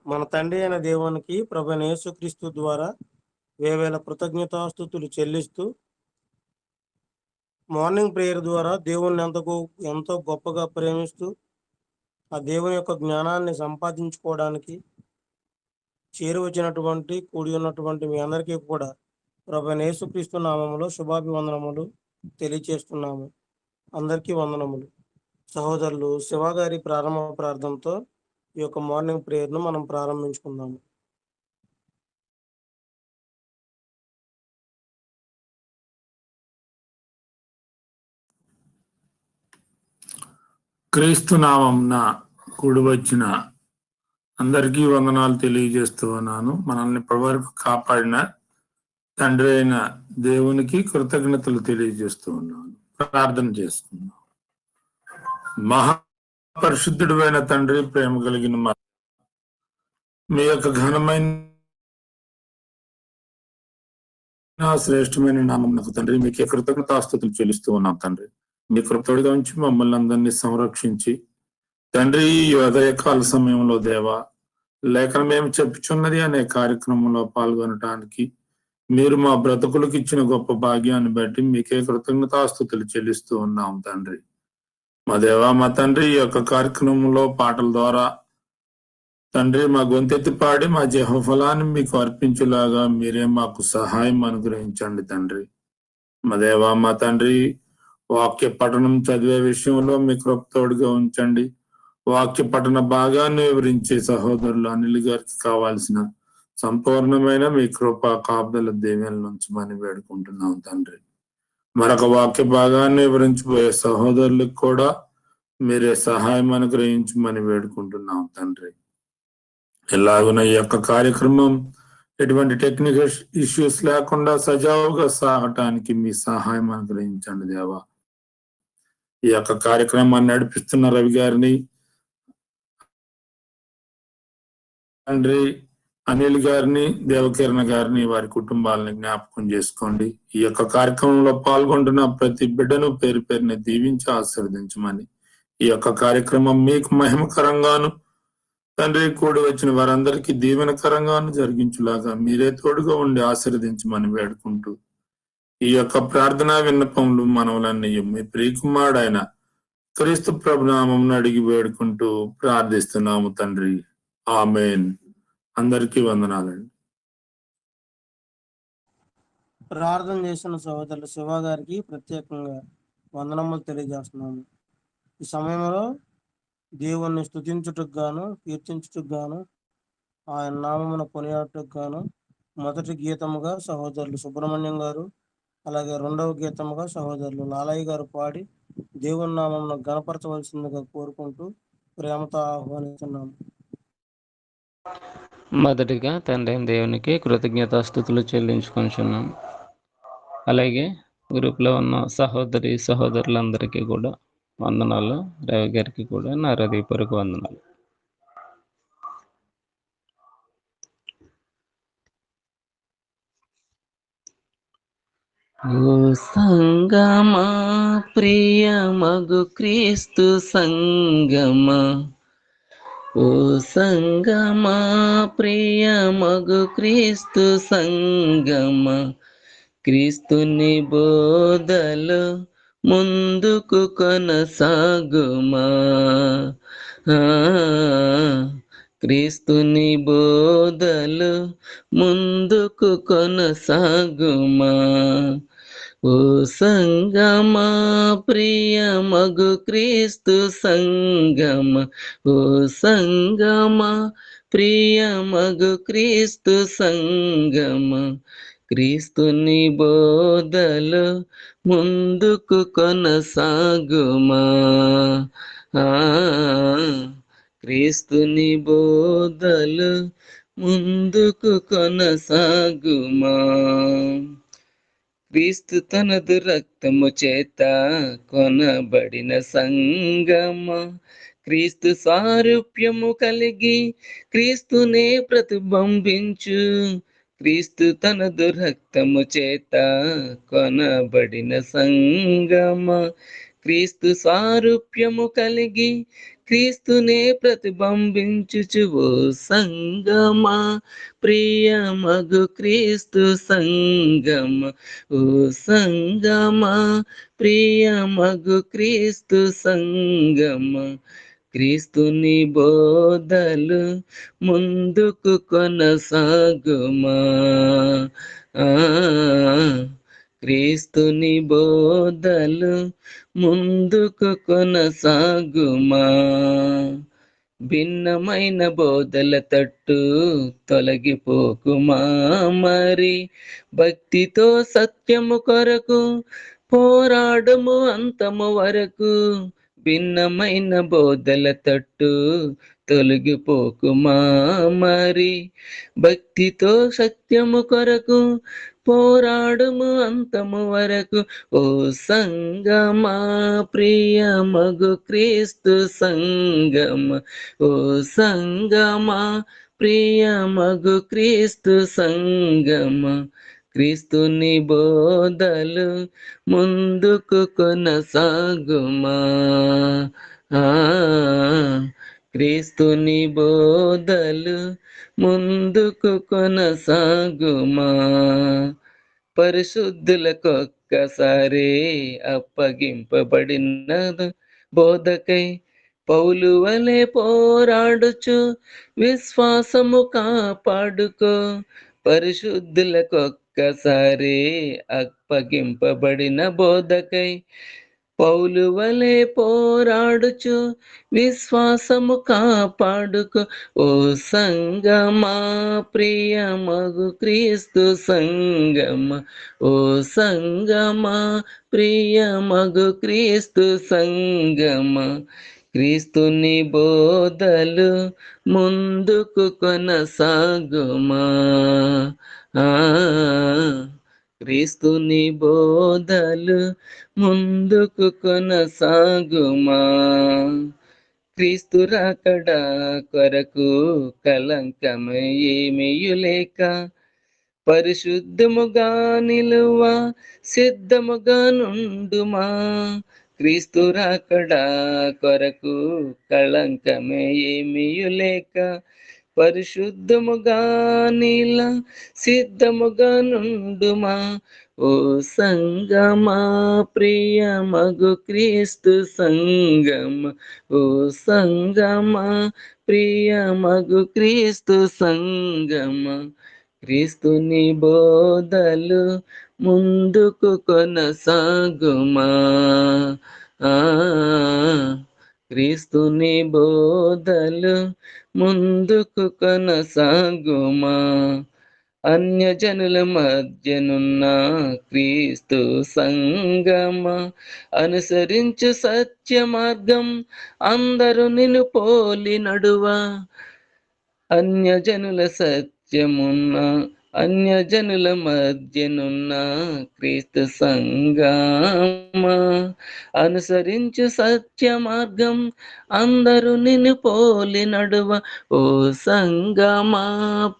మన తండ్రి అయిన దేవునికి ప్రభువైన యేసుక్రీస్తు ద్వారా వేవేల కృతజ్ఞతాస్తుతులు చెల్లిస్తూ మార్నింగ్ ప్రేయర్ ద్వారా దేవుణ్ణి ఎంతో గొప్పగా ప్రేమిస్తూ ఆ దేవుని యొక్క జ్ఞానాన్ని సంపాదించుకోవడానికి చేరువచ్చినటువంటి కూడి ఉన్నటువంటి మీ అందరికీ కూడా ప్రభువైన యేసుక్రీస్తు నామములో శుభాభివందనములు తెలియచేస్తున్నాము. అందరికీ వందనములు. సహోదరులు శివ గారి ప్రారంభ ప్రార్థనతో ఈ యొక్క మార్నింగ్ ప్రేయర్ను మనం ప్రారంభించుకుందాము. క్రీస్తు నామంన కూడి వచ్చిన అందరికీ వందనాలు తెలియజేస్తూ ఉన్నాను. మనల్ని ఇప్పటివరకు కాపాడిన తండ్రి అయిన దేవునికి కృతజ్ఞతలు తెలియజేస్తూ ఉన్నాను. ప్రార్థన చేసుకున్నాను. మహాపరిశుద్ధుడు అయిన తండ్రి, ప్రేమ కలిగిన మీ యొక్క ఘనమైన శ్రేష్టమైన నామమునకు తండ్రి మీకే కృతజ్ఞతాస్తుతులు చెల్లిస్తూ ఉన్నాం. తండ్రి మీ కృతజ్ఞతగా ఉంచి మమ్మల్ని అందరినీ సంరక్షించి తండ్రి ఈ ఉదయకాల సమయంలో దేవా లేఖనం మేము చెప్పుచున్నది అనే కార్యక్రమంలో పాల్గొనటానికి మీరు మా బ్రతుకులకు ఇచ్చిన గొప్ప భాగ్యాన్ని బట్టి మీకే కృతజ్ఞతాస్తుతులు చెల్లిస్తూ ఉన్నాం. తండ్రి మా దేవా మా తండ్రి ఈ యొక్క కార్యక్రమంలో పాటల ద్వారా తండ్రి మా గొంతెత్తి పాడి మా జెహోఫలాన్ని మీకు అర్పించేలాగా మీరే మాకు సహాయం అనుగ్రహించండి. తండ్రి మా దేవా మా తండ్రి వాక్య పఠనం చదివే విషయంలో మీ కృప తోడుగా ఉంచండి. వాక్య పఠన భాగాన్ని వివరించే సహోదరులు అనిల్ గారికి కావాల్సిన సంపూర్ణమైన మీ కృప కాపుదల దీవెనల ఉంచమని వేడుకుంటున్నాం. తండ్రి మరొక వాక్య భాగాన్ని వివరించబోయే సహోదరులకు కూడా మీరే సహాయం అనుగ్రహించమని వేడుకుంటున్నాం. తండ్రి ఎలాగున ఈ యొక్క కార్యక్రమం ఎటువంటి టెక్నికల్ ఇష్యూస్ లేకుండా సజావుగా సాగటానికి మీ సహాయం అనుగ్రహించండి దేవా. ఈ యొక్క కార్యక్రమాన్ని నడిపిస్తున్న రవి గారిని, తండ్రి అనిల్ గారిని, దేవకిరణ గారిని, వారి కుటుంబాలని జ్ఞాపకం చేసుకోండి. ఈ యొక్క కార్యక్రమంలో పాల్గొంటున్న ప్రతి బిడ్డను పేరు పేరుని దీవించి ఆశీర్వదించమని, ఈ యొక్క కార్యక్రమం మీకు మహిమకరంగాను తండ్రి కూడి వచ్చిన వారందరికీ దీవెనకరంగాను జరిగించులాగా మీరే తోడుగా ఉండి ఆశీర్వదించమని వేడుకుంటూ ఈ యొక్క ప్రార్థనా విన్నపములు మనవులన్నీ మీ ప్రియకుమారుడైన క్రీస్తు ప్రభునామం అడిగి వేడుకుంటూ ప్రార్థిస్తున్నాము తండ్రి. ఆమేన్. అందరికీ వందనాలండి. ప్రార్థన చేసిన సహోదరులు శివ గారికి ప్రత్యేకంగా వందనములు తెలియజేస్తున్నాము. ఈ సమయంలో దేవుణ్ణి స్తుతించుటకు గాను, కీర్తించుటకు గాను, ఆయన నామమున కొనియాడుటకు గాను మొదటి గీతముగా సహోదరులు సుబ్రహ్మణ్యం గారు, అలాగే రెండవ గీతముగా సహోదరులు లాలయ్య గారు పాడి దేవుని నామమున గణపరచవలసిందిగా కోరుకుంటూ ప్రేమతో ఆహ్వానిస్తున్నాము. మొదటిగా తండ్రి దేవునికి కృతజ్ఞతాస్తుతులు చెల్లించుకొనిచున్నాం. అలాగే గ్రూప్లో ఉన్న సహోదరులందరికీ కూడా వందనాలు. రవి గారికి కూడా నా హృదయపూర్వక వందనాలు. ఓ సంగమా ప్రియ మగు క్రీస్తు సంగమా, ఓ సంగమా ప్రియ మగు క్రీస్తు సంగమా, క్రీస్తుని బోధలు ముందుకు కొనసాగుమా, క్రీస్తుని బోధలు ముందుకు కొనసాగుమా. ఓ సంగమా ప్రియ మగు క్రీస్తు సంగమా, ఓ సంగమా ప్రియ మగు క్రీస్తు సంగమా, క్రీస్తుని బోధలు ముందుకు కొనసాగుమా, క్రీస్తుని బోధలు ముందుకు కొనసాగుమా. క్రీస్తు తనదు రక్తము చేత కొనబడిన సంగమా, క్రీస్తు సారూప్యము కలిగి క్రీస్తునే ప్రతిబింబించు, క్రీస్తు తనదు రక్తము చేత కొనబడిన సంగమా, క్రీస్తు సారూప్యము కలిగి క్రీస్తునే ప్రతిబింబించుచు ఓ సంగమా, ప్రియమగు క్రీస్తు సంగమ, ఓ సంగమా, ప్రియమగు క్రీస్తు సంగమ, క్రీస్తుని బోధలు ముందుకు కొనసాగుమా. క్రీస్తుని బోధలు ముందుకు కొనసాగుమా. భిన్నమైన బోధల తట్టు తొలగిపోకుమా, మరి భక్తితో సత్యము కొరకు పోరాడము అంతము వరకు. భిన్నమైన బోధల తట్టు తొలగిపోకుమా, మరి భక్తితో సత్యము కొరకు పోరాడుము అంతము వరకు. ఓ సంగమా, ప్రియమగు క్రీస్తు సంగమ, ఓ సంగమా, ప్రియమగు క్రీస్తు సంగమ, క్రీస్తుని బోధలు ముందుకు కొనసాగుమా. క్రీస్తుని బోధలు ముందుకు కొనసాగుమా. పరిశుద్ధులకొక్కసారి అప్పగింపబడిన బోధకై పౌలు వలె పోరాడుచు విశ్వాసము కాపాడుకో. పరిశుద్ధులకొక్కసారి అప్పగింపబడిన బోధకై పౌలు వలె పోరాడుచు విశ్వాసము కాపాడుకో. ఓ సంగమా, ప్రియమగు క్రీస్తు సంగమ, ఓ సంగమా, ప్రియమగు క్రీస్తు సంగమ, క్రీస్తుని బోధలు ముందుకు కొనసాగుమా. క్రీస్తుని బోధలు ముందుకు కొనసాగుమా. క్రీస్తు రాకడా కొరకు కలంకమేమియు లేక పరిశుద్ధముగా నిలువ సిద్ధముగా నుండుమా. క్రీస్తు రాకడా కొరకు కళంకమేమియు లేక పరిశుద్ధముగా నీల సిద్ధముగా నుండుమా. ఓ సంగమా, ప్రియమగు క్రీస్తు సంగమ, ఓ సంగమా, ప్రియమగు క్రీస్తు సంగమ, క్రీస్తుని బోధలు ముందుకు కొనసాగుమా. క్రీస్తుని బోధలు ముందుకు కొనసాగుమా. అన్యజనుల మధ్యనున్న క్రీస్తు సంగమ, అనుసరించు సత్య మార్గం అందరూ నిన్ను పోలి నడువా. అన్యజనుల మధ్యనున్న క్రీస్తు సంగమా, అనుసరించు సత్య మార్గం అందరూ నిన్ను పోలి నడువ. ఓ సంగమా,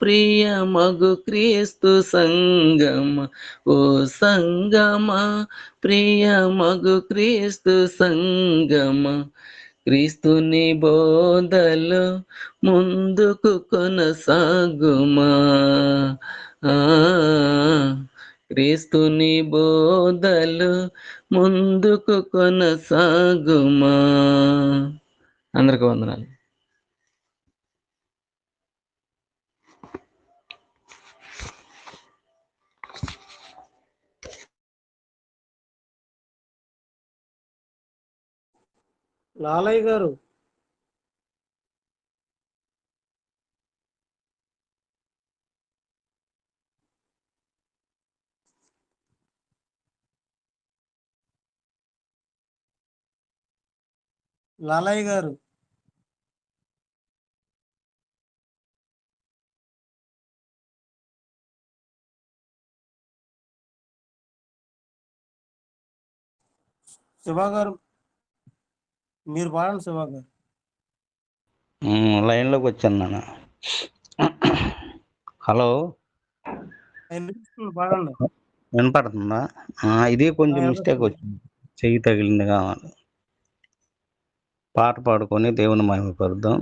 ప్రియమగు క్రీస్తు సంగమ, ఓ సంగమా, ప్రియమగు క్రీస్తు సంగమ, క్రీస్తుని బోధలు ముందుకు కొనసాగుమా. క్రీస్తుని బోధలు ముందుకు కొనసాగుమా. అందరికీ వందనాలు. లాలయ్య గారు, లాలయ్య గారు, శివ గారు మీరు పాడండి. శివ గారు లైన్లోకి వచ్చాను నాన్న. హలో, పాడండి. వినపడుతుందా? ఇది కొంచెం మిస్టేక్ వచ్చింది, చెయ్యి తగిలింది కావాలి. పాట పాడుకొని దేవుని మహిమపరుద్దాం.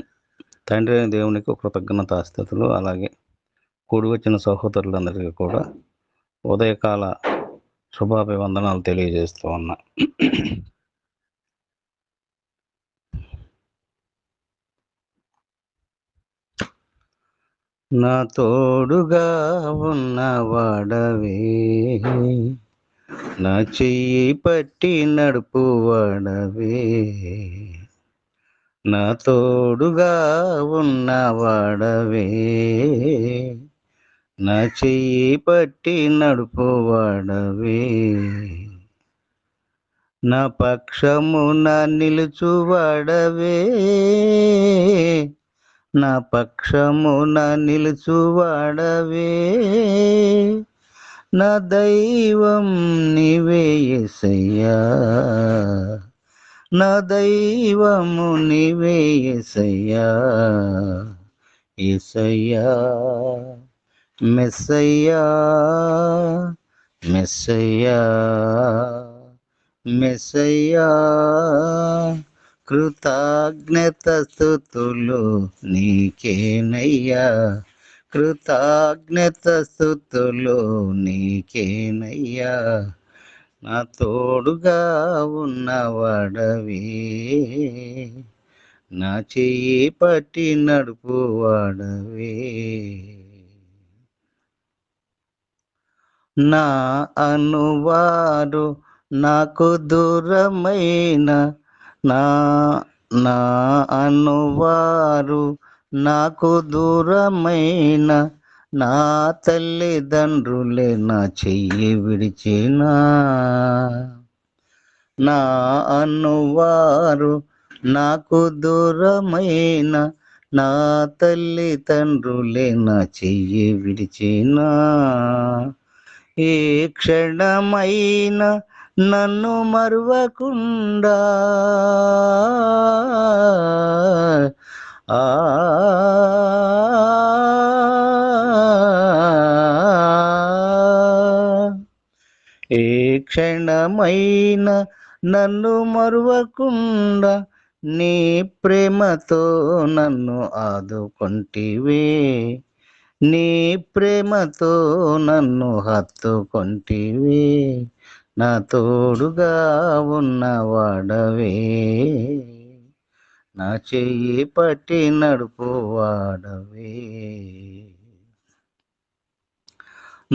తండ్రి అయిన దేవునికి కృతజ్ఞతాస్తుతులు. అలాగే కూడి వచ్చిన సహోదరులందరికీ కూడా ఉదయకాల శుభాభివందనాలు తెలియజేస్తూ ఉన్నా. నా తోడుగా ఉన్నవాడవే, నా చెయ్యి పట్టి నడుపువాడవే, నా తోడుగా ఉన్నవాడవే, నా చెయ్యి పట్టి నడుపువాడవే, నా పక్షమున నిలుచువాడవే, నా పక్షమున నిలుచువాడవే, నా దైవం నీవే యేసయ్యా, నా దైవము నీవే యేసయ్యా, యేసయ్యా మెస్సయ్యా, మెస్సయ్యా, మెస్సయ్యా, కృతజ్ఞత స్తుతులు నీకేనయ్యా, కృతజ్ఞత స్తుతులు నీకేనయ్యా, నా తోడుగా ఉన్నవాడవే, నా చెయ్యి పట్టి నడుపువాడవే, నా అనువారు నాకు దూరమైన, నా అనువారు నాకు దూరమైన, నా తల్లిదండ్రులే నా చెయ్యి విడిచినా, నా అనువారు నాకు దూరమైన, నా తల్లిదండ్రులే నా చెయ్యి విడిచినా, ఏ క్షణమైన నన్ను మరువకుండా, ఏ క్షణమైన నన్ను మరువకుండా, నీ ప్రేమతో నన్ను ఆదుకొంటివే, నీ ప్రేమతో నన్ను హత్తుకొంటివే, నా తోడుగా ఉన్నవాడవే, నా చెయ్యి పట్టి నడుపువాడవే,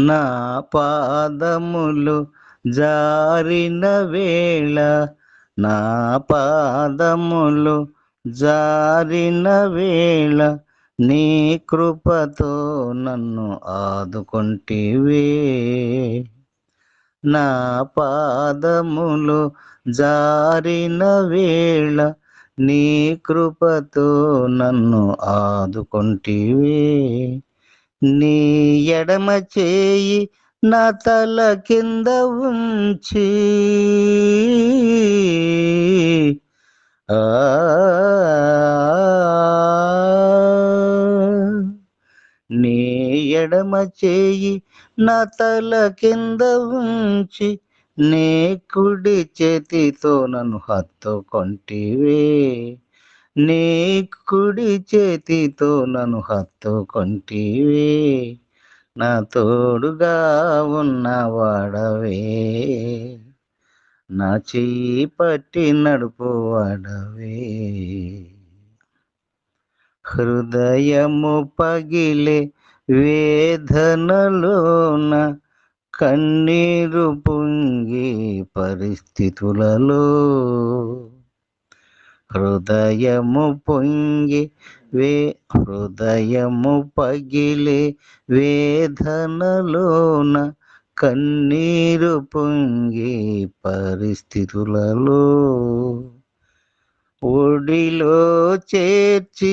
నా పాదములు జారిన వేళ, నా పాదములు జారిన వేళ, నీ కృపతో నన్ను ఆదుకొంటివే, నా పాదములు జారిన వేళ, నీ కృపతో నన్ను ఆదుకొంటివే, నీ ఎడమ చేయి నా తల కింద ఉంచి, నీ ఎడమ చేయి నా తల కింద ఉంచి, నీ కుడి చేతితో నన్ను హత్తుకొంటివే, నీ కుడి చేతితో నన్ను హత్తుకొంటివే, నా తోడుగా ఉన్నవాడవే, నా చెయ్యి పట్టి నడుపువాడవే, హృదయము పగిలే వేదనలోన, కన్నీరు పొంగి పరిస్థితులలో, హృదయము పగిలే వేదనలోన, కన్నీరు పొంగి పరిస్థితులలో, ఒడిలో చేర్చి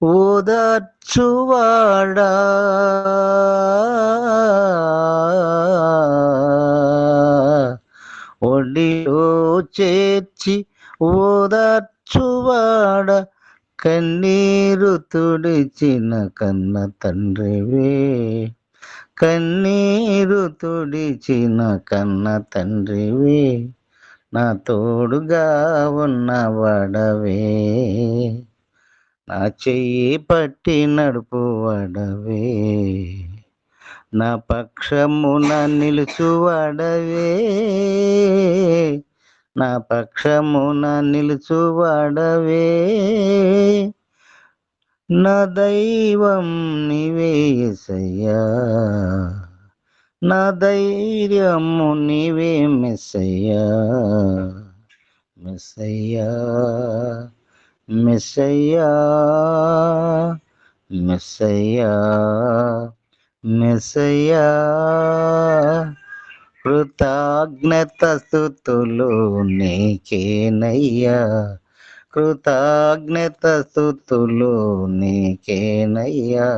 ఓదార్చువాడా, ఒడిలో చేర్చి ఓదార్చువాడ, కన్నీరు తుడిచిన కన్న తండ్రివే, కన్నీరు తుడిచిన కన్న తండ్రివే, నా తోడుగా ఉన్నవాడవే, నా చెయ్యి పట్టి నడుపువాడవే, నా పక్షమున నిలుచువాడవే, నా పక్షమున నిలుచువాడవే, నా దైవం నీవే యేసయ్యా, నా ధైర్యము నీవే మెస్సయ్యా, మెస్సయ్యా, మెస్సయ్యా, మెస్సయ్యా, మెస్సయ్యా. కృతజ్ఞత స్తుతులు నీకేనయ్యా, కృతజ్ఞత స్తుతులు నీకేనయ్యా,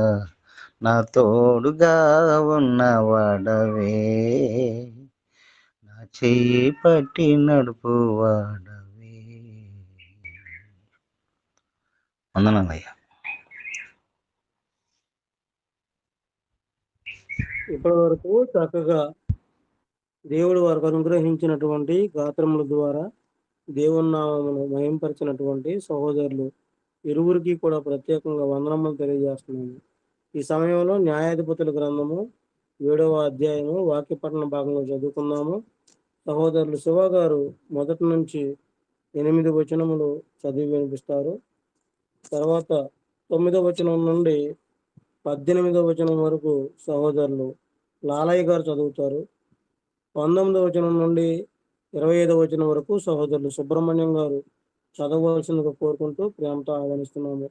నా తోడుగా ఉన్నవాడవే, నా చెయ్యి పట్టి నడుపువాడవే. వందనాలయ్యా. ఇప్పటి వరకు చక్కగా దేవుడు వారికి అనుగ్రహించినటువంటి గాత్రముల ద్వారా దేవుని నామమును మహింపరిచినటువంటి సహోదరులు ఇరువురికి కూడా ప్రత్యేకంగా వందనములు తెలియజేస్తున్నాము. ఈ సమయంలో న్యాయాధిపతుల గ్రంథము 7వ అధ్యాయము వాక్యపఠన భాగంలో చదువుకుందాము. సహోదరులు శివ గారు 1 నుంచి 8 వచనములు చదివి వినిపిస్తారు. తర్వాత 9వ వచనం నుండి 18వ వచనం వరకు సహోదరులు లాలయ్య గారు చదువుతారు. 19వ వచనం నుండి 25వ వచనం వరకు సహోదరులు సుబ్రహ్మణ్యం గారు చదవవలసిందిగా కోరుకుంటూ ప్రేమతో ఆహ్వానిస్తున్నాము.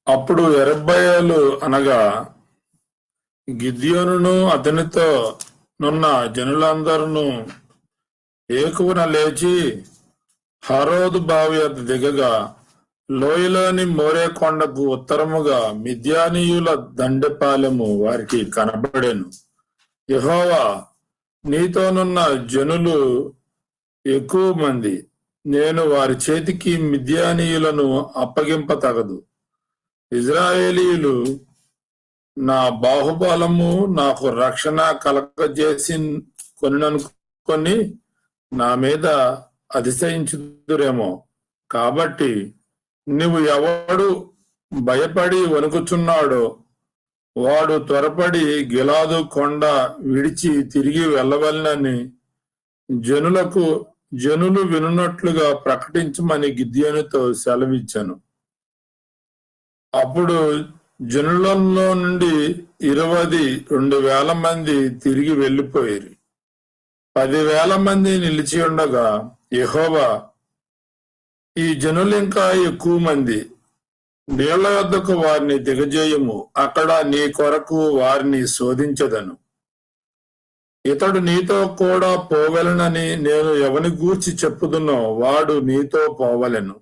అప్పుడు యెరుబ్బయలు అనగా గిద్యోనును అతనితో నున్న జనులందరూ ఏకువన లేచి హరోదు బావి వద్ద దిగగా లోయలోని మోరే కొండకు ఉత్తరముగా మిద్యానీయుల దండెపాలెము వారికి కనబడెను. యెహోవా, నీతోనున్న జనులు ఎక్కువ మంది, నేను వారి చేతికి మిద్యానీయులను అప్పగింపతగదు. ఇజ్రాయేలీయులు నా బాహుబలము నాకు రక్షణ కలగజేసి కొనిననుకొని నా మీద అతిశయించుదురేమో. కాబట్టి నువ్వు ఎవడు భయపడి వణుకుచున్నాడో వాడు త్వరపడి గిలాదు కొండ విడిచి తిరిగి వెళ్ళవలనని జనులు వినున్నట్లుగా ప్రకటించమని గిద్యోనుతో సెలవిచ్చాను. అప్పుడు జనులలో నుండి 22,000 మంది తిరిగి వెళ్ళిపోయారు. 10,000 మంది నిలిచి ఉండగా యెహోవా, ఈ జనులు ఇంకా ఎక్కువ మంది, నీళ్ల వద్దకు వారిని దిగజేయము, అక్కడ నీ కొరకు వారిని శోధించదను. ఇతడు నీతో కూడా పోవలెనని నేను ఎవని గూర్చి చెప్పుదునో వాడు నీతో పోవలెను.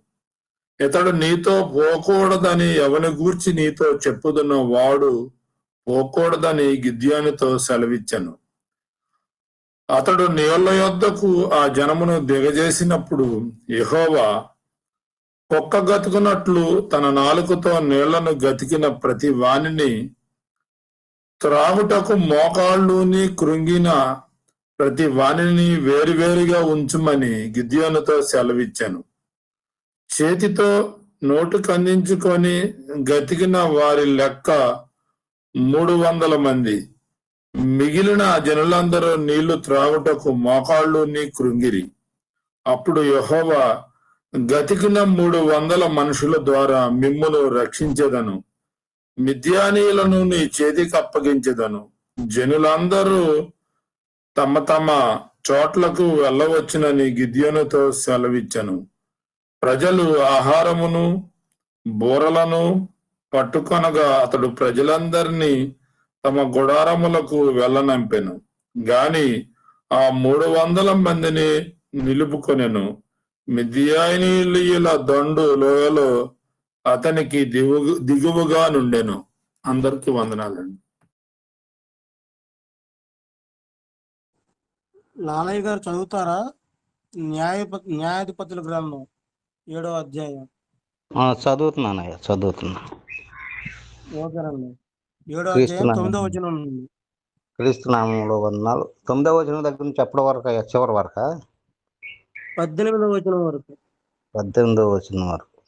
ఇతడు నీతో పోకూడదని ఎవని గూర్చి నీతో చెప్పుదునో వాడు పోకూడదని గిద్యోనుతో సెలవిచ్చెను. అతడు నీళ్ల యొద్దకు ఆ జనమును దిగజేసినప్పుడు యెహోవా కుక్క గతుకున్నట్లు తన నాలుకతో నీళ్లను గతికిన ప్రతి వానిని, త్రాగుటకు మోకాళ్ళుని కృంగిన ప్రతి వానిని వేరువేరుగా ఉంచుమని గిద్యోనుతో సెలవిచ్చాను. చేతితో నోటుకు అందించుకొని గతికిన వారి లెక్క 300 మంది. మిగిలిన జనులందరూ నీళ్లు త్రాగుటకు మోకాళ్ళుని కృంగిరి. అప్పుడు యెహోవా, గతికిన 300 మనుషుల ద్వారా మిమ్మును రక్షించెదను, మిద్యానీయులను నీ చేతికి అప్పగించెదను. జనులందరూ తమ తమ చోట్లకు వెళ్ళవచ్చునని గిద్యోనుతో సెలవిచ్చెను. ప్రజలు ఆహారమును బూరలను పట్టుకొనగా అతడు ప్రజలందరినీ తమ గుడారములకు వెళ్ళనంపెను. గాని ఆ 300 మందిని నిలుపుకొనెను. మిద్యానీయుల దండు లోయలో అతనికి దిగువగా నుండెను. అందరికీ వందనాలండి. లాలయ్య గారు చదువుతారా? న్యాయాధిపతుల గ్రంథం 7వ అధ్యాయం. చదువుతున్నానయ్యా, చదువుతున్నా. ఓకేనండి. 7వ క్రీస్తు అధ్యాయం నామం 9వ వచనం నుండి. క్రీస్తు నామంలో వందనాలు. 9వ వచనం దగ్గర నుంచి ఎప్పటి వరకు అయ్యా? చివరి వరకా? 18వ వచనం వరకు. 18వ వచనం వరకు.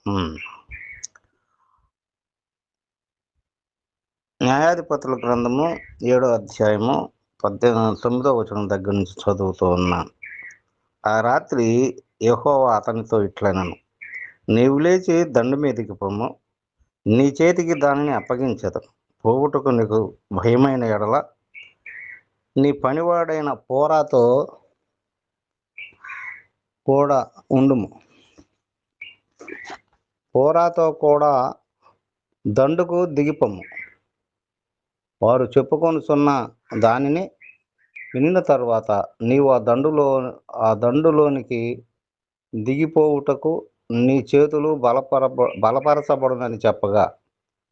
న్యాయాధిపతుల గ్రంథము 7వ అధ్యాయము 9వ వచనం దగ్గర నుంచి చదువుతూ ఉన్నాను. ఆ రాత్రి యెహోవా అతనితో ఇట్లనెను, నీవు లేచి దండు మీదికి పొమ్ము, నీ చేతికి దానిని అప్పగించదు. పోవుటకు నీకు భయమైన ఎడల నీ పనివాడైన పోరాతో కూడా ఉండుము. పోరాతో కూడా దండుకు దిగిపొమ్ము. వారు చెప్పుకొనుచున్న దానిని వినిన తరువాత నీవు ఆ దండులోనికి దిగిపోవుటకు నీ చేతులు బలపరచబడునని చెప్పగా,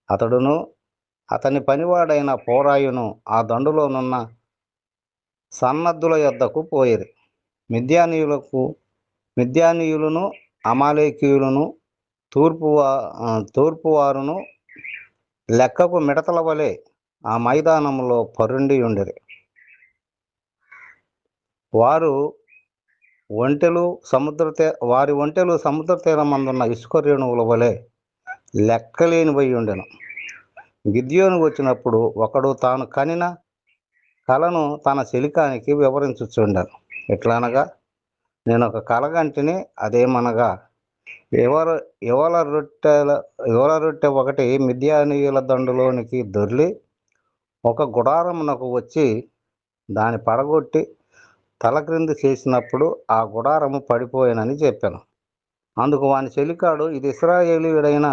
అతడును అతని పనివాడైన పోరాయును ఆ దండులోనున్న సన్నద్ధుల యొద్దకు పోయిరి. మిద్యానీయులను అమాలేకీయులను తూర్పువారును లెక్కకు మిడతల వలె ఆ మైదానంలో పరుండి ఉండిరి. వారి ఒంటెలు సముద్ర తీరమందున్న ఇసుక రేణువుల వలె లెక్కలేనివై ఉండెను. గిద్యోను వచ్చినప్పుడు ఒకడు తాను కనిన కలను తన చెలికానికి వివరించుచుండెను. ఎట్లనగా, నేను ఒక కలగంటిని, అదేమనగా, యవల రొట్టె ఒకటి మిద్యానీయుల దండులోనికి దొర్లి ఒక గుడారమునకు వచ్చి దాని పడగొట్టి తల క్రింది చేసినప్పుడు ఆ గుడారము పడిపోయినని చెప్పాను. అందుకు వాని చెలికాడు, ఇది ఇశ్రాయేలీయుడైన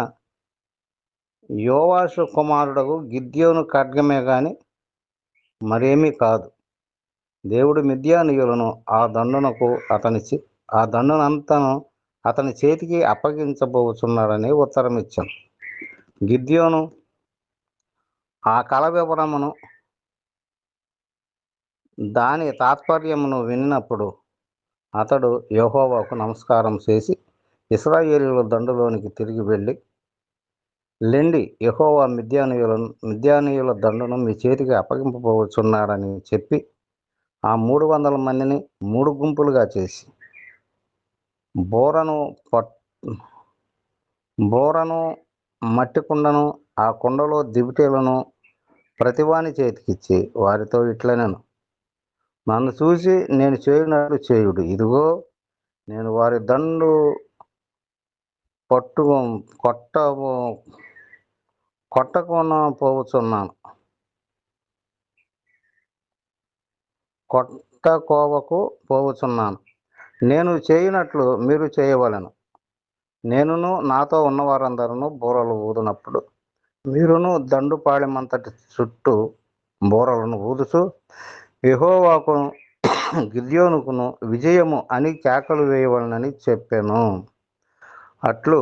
యోవాషు కుమారుడగు గిద్యోను ఖడ్గమే గాని మరేమీ కాదు. దేవుడు మిద్యానీయులను ఆ దండునంతను అతని చేతికి అప్పగించబోచున్నాడని ఉత్తరం ఇచ్చాను. గిద్యోను ఆ కల వివరమును దాని తాత్పర్యమును వినినప్పుడు అతడు యెహోవాకు నమస్కారం చేసి ఇశ్రాయేలీయుల దండులోనికి తిరిగి వెళ్ళి, లెండి, యెహోవా మిద్యానీయుల దండును మీ చేతికి అప్పగింపబోచున్నాడని చెప్పి ఆ 300 మందిని 3 గుంపులుగా చేసి బోరను మట్టి కుండను ఆ కుండలో దివిటీలను ప్రతివాని చేతికిచ్చి వారితో ఇట్లనెను, నన్ను చూసి నేను చేయునట్లు చేయుడు. ఇదిగో, నేను వారి దండు కొట్టకోవకు పోవుచున్నాను. నేను చేయునట్లు మీరు చేయవలెను. నేనును నాతో ఉన్నవారందరూ బూరలు ఊదినప్పుడు మీరును దండుపాళెమంతటి చుట్టూ బూరలను ఊదుచు యెహోవాకును గిద్యోనుకును విజయము అని కేకలు వేయవలనని చెప్పాను. అట్లు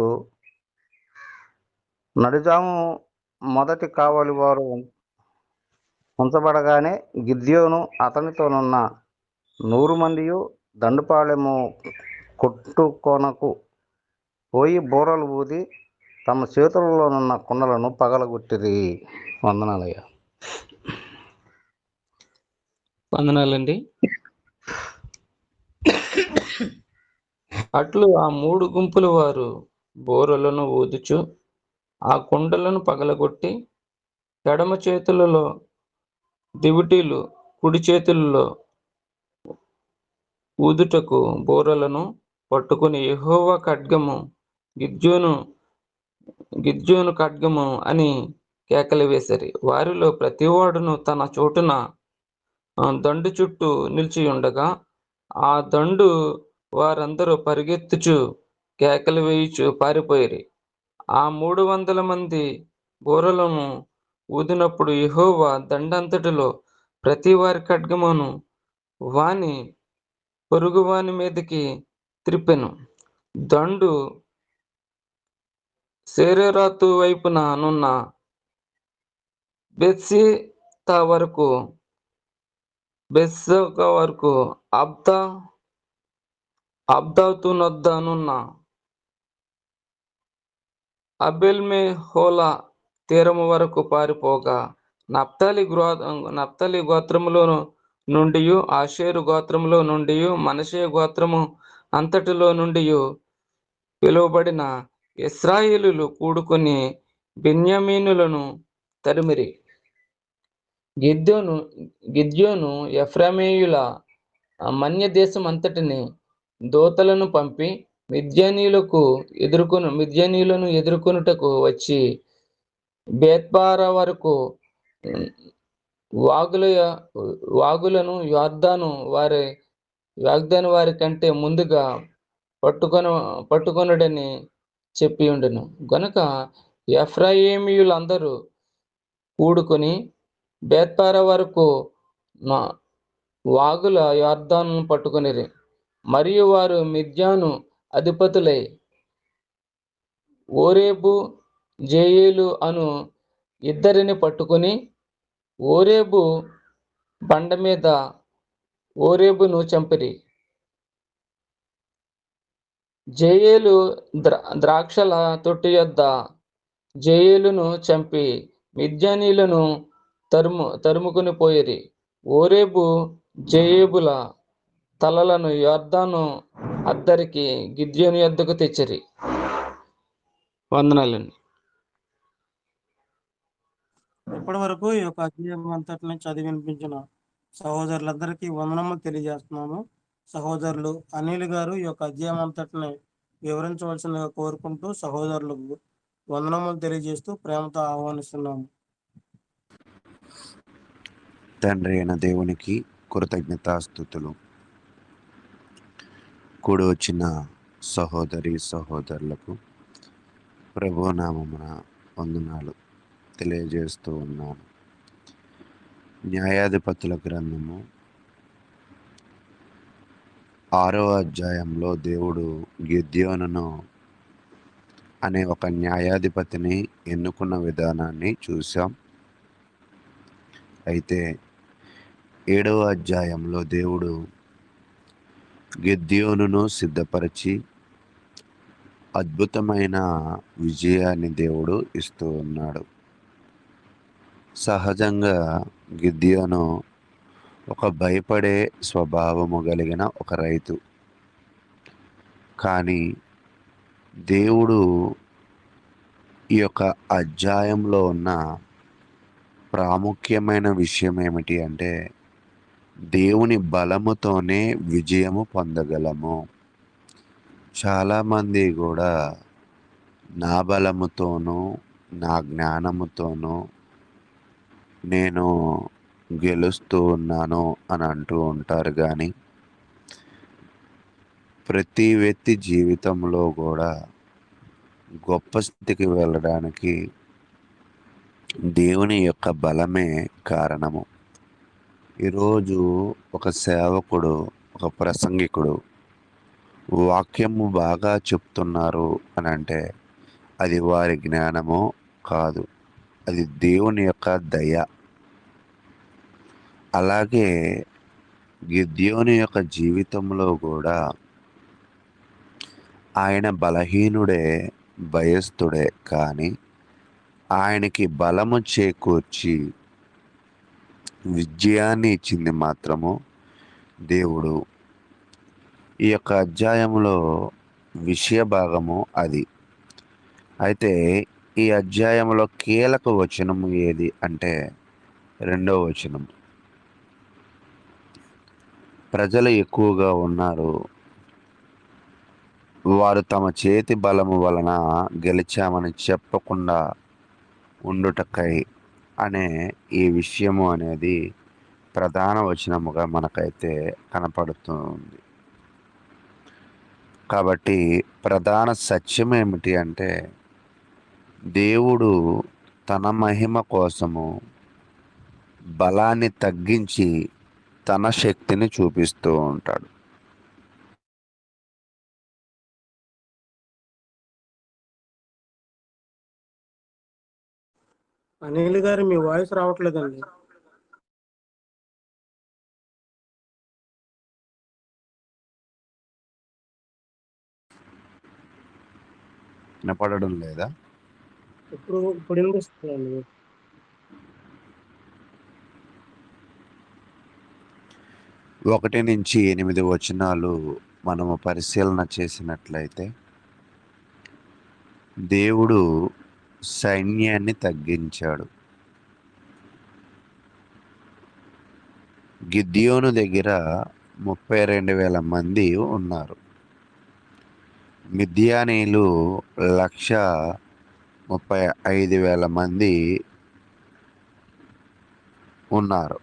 నడుజాము మొదటి కావలి వారు ఉంచబడగానే గిద్యోను అతనితోనున్న 100 మందియు దండుపాళెము కొట్టుకొనకు పోయి బూరలు ఊది తమ చేతులలోనున్న కుండలను పగలగొట్టిరి. వందనాలయ్యా. వందనాలండి. అట్లు ఆ 3 గుంపుల వారు బోరలను ఊదుచు ఆ కుండలను పగలగొట్టి ఎడమ చేతులలో దివిటీలు, కుడి చేతులలో ఊదుటకు బోరలను పట్టుకుని యెహోవా ఖడ్గము, గిద్యోను ఖడ్గము అని కేకలు వేసిరి. వారిలో ప్రతివాడును తన చోటున దండు చుట్టూ నిలిచి ఉండగా ఆ దండు వారందరూ పరిగెత్తుచు కేకలు వేయుచు పారిపోయిరి. ఆ 300 మంది బూరలను ఊదినప్పుడు యెహోవా దండంతటిలో ప్రతి వారి ఖడ్గమును వాని పొరుగువాని మీదకి త్రిప్పెను. దండు సేరేరాతు వైపున నున్న బెత్షితా వరకు అబ్దాతు నున్న అబేల్మెహోలా తీరము వరకు పారిపోగా నప్తాలి గోత్రములో నుండి, ఆషేరు గోత్రములో నుండి, మనషే గోత్రము అంతటిలో నుండి పిలువబడిన ఇశ్రాయేలీయులు కూడుకొని బెన్యామీనులను తరిమిరి. గిద్యోను ఎఫ్రాయిమీయుల మన్య దేశం అంతటిని దూతలను పంపి మిద్యానీయులను ఎదుర్కొనుటకు వచ్చి బేత్బారా వరకు వాగులను యొర్దాను వారి కంటే ముందుగా పట్టుకొనుడని చెప్పి ఉండెను. గనుక ఎఫ్రాయిమీయులందరూ కూడుకొని బేత్బారా వరకు వాగుల యొర్దాను పట్టుకొనిరి. మరియు వారు మిద్యాను అధిపతులై ఓరేబు, జేయేలు అను ఇద్దరిని పట్టుకొని ఓరేబు బండ మీద ఓరేబును చంపిరి. జేయేలు ద్రాక్షల తొట్టి యొద్ద జేయేలును చంపి మిద్యానీయులను తరుముకొని పోయిరి. ఓరేబు, జేయేబుల తలలను యొర్దాను అద్దరికి గిద్యోను యొద్దకు తెచ్చిరి. వందనాలండి. ఇప్పటి వరకు ఈ యొక్క అధ్యాయం అంతటిని చదివి వినిపించిన సహోదరులందరికీ వందనములు తెలియజేస్తున్నాము. సహోదరులు అనిల్ గారు ఈ యొక్క అధ్యాయం అంతటిని వివరించవలసిందిగా కోరుకుంటూ సహోదరులకు వందనములు తెలియజేస్తూ ప్రేమతో ఆహ్వానిస్తున్నాము. తండ్రి అయిన దేవునికి కృతజ్ఞతాస్తుతులు. కూడి వచ్చిన సహోదరులకు ప్రభు నామమున వందనాలు తెలియజేస్తూ ఉన్నాను. న్యాయాధిపతుల గ్రంథము 6వ అధ్యాయంలో దేవుడు గిద్యోనును అనే ఒక న్యాయాధిపతిని ఎన్నుకున్న విధానాన్ని చూసాం. అయితే 7వ అధ్యాయంలో దేవుడు గిద్యోనును సిద్ధపరిచి అద్భుతమైన విజయాన్ని దేవుడు ఇస్తూ ఉన్నాడు. సహజంగా గిద్యోను ఒక భయపడే స్వభావము కలిగిన ఒక రైతు. కానీ దేవుడు ఈ యొక్క అధ్యాయంలో ఉన్న ప్రాముఖ్యమైన విషయం ఏమిటి అంటే దేవుని బలముతోనే విజయము పొందగలము. చాలామంది కూడా నా బలముతోనూ నా జ్ఞానముతోనూ నేను గెలుస్తూ ఉన్నాను అని అంటూ ఉంటారు. కానీ ప్రతి వ్యక్తి జీవితంలో కూడా గొప్ప స్థితికి వెళ్ళడానికి దేవుని యొక్క బలమే కారణము. ఈరోజు ఒక సేవకుడు, ఒక ప్రసంగికుడు వాక్యము బాగా చెప్తున్నారు అని అంటే అది వారి జ్ఞానము కాదు, అది దేవుని యొక్క దయ. అలాగే గిద్యోను యొక్క జీవితంలో కూడా ఆయన బలహీనుడే, భయస్థుడే. కానీ ఆయనకి బలము చేకూర్చి విజయాన్ని ఇచ్చింది మాత్రము దేవుడు. ఈ యొక్క అధ్యాయంలో విషయ భాగము అది. అయితే ఈ అధ్యాయంలో కీలక వచనము ఏది అంటే 2వ వచనం. ప్రజలు ఎక్కువగా ఉన్నారు, వారు తమ చేతి బలము వలన గెలిచామని చెప్పకుండా ఉండుటకై అనే ఈ విషయము అనేది ప్రధాన వచనముగా మనకైతే కనపడుతుంది. కాబట్టి ప్రధాన సత్యం ఏమిటి అంటే దేవుడు తన మహిమ కోసము బలాన్ని తగ్గించి తన శక్తిని చూపిస్తూ ఉంటాడు. అనిల్ గారు మీ వాయిస్ రావట్లేదండి. వినపడడం లేదా? ఇప్పుడు వినిపిస్తుందండి. 1-8 వచనాలు మనము పరిశీలన చేసినట్లయితే, దేవుడు సైన్యాన్ని తగ్గించాడు. గిద్యోను దగ్గర 32,000 మంది ఉన్నారు. మిద్యానీయులు 135,000 మంది ఉన్నారు.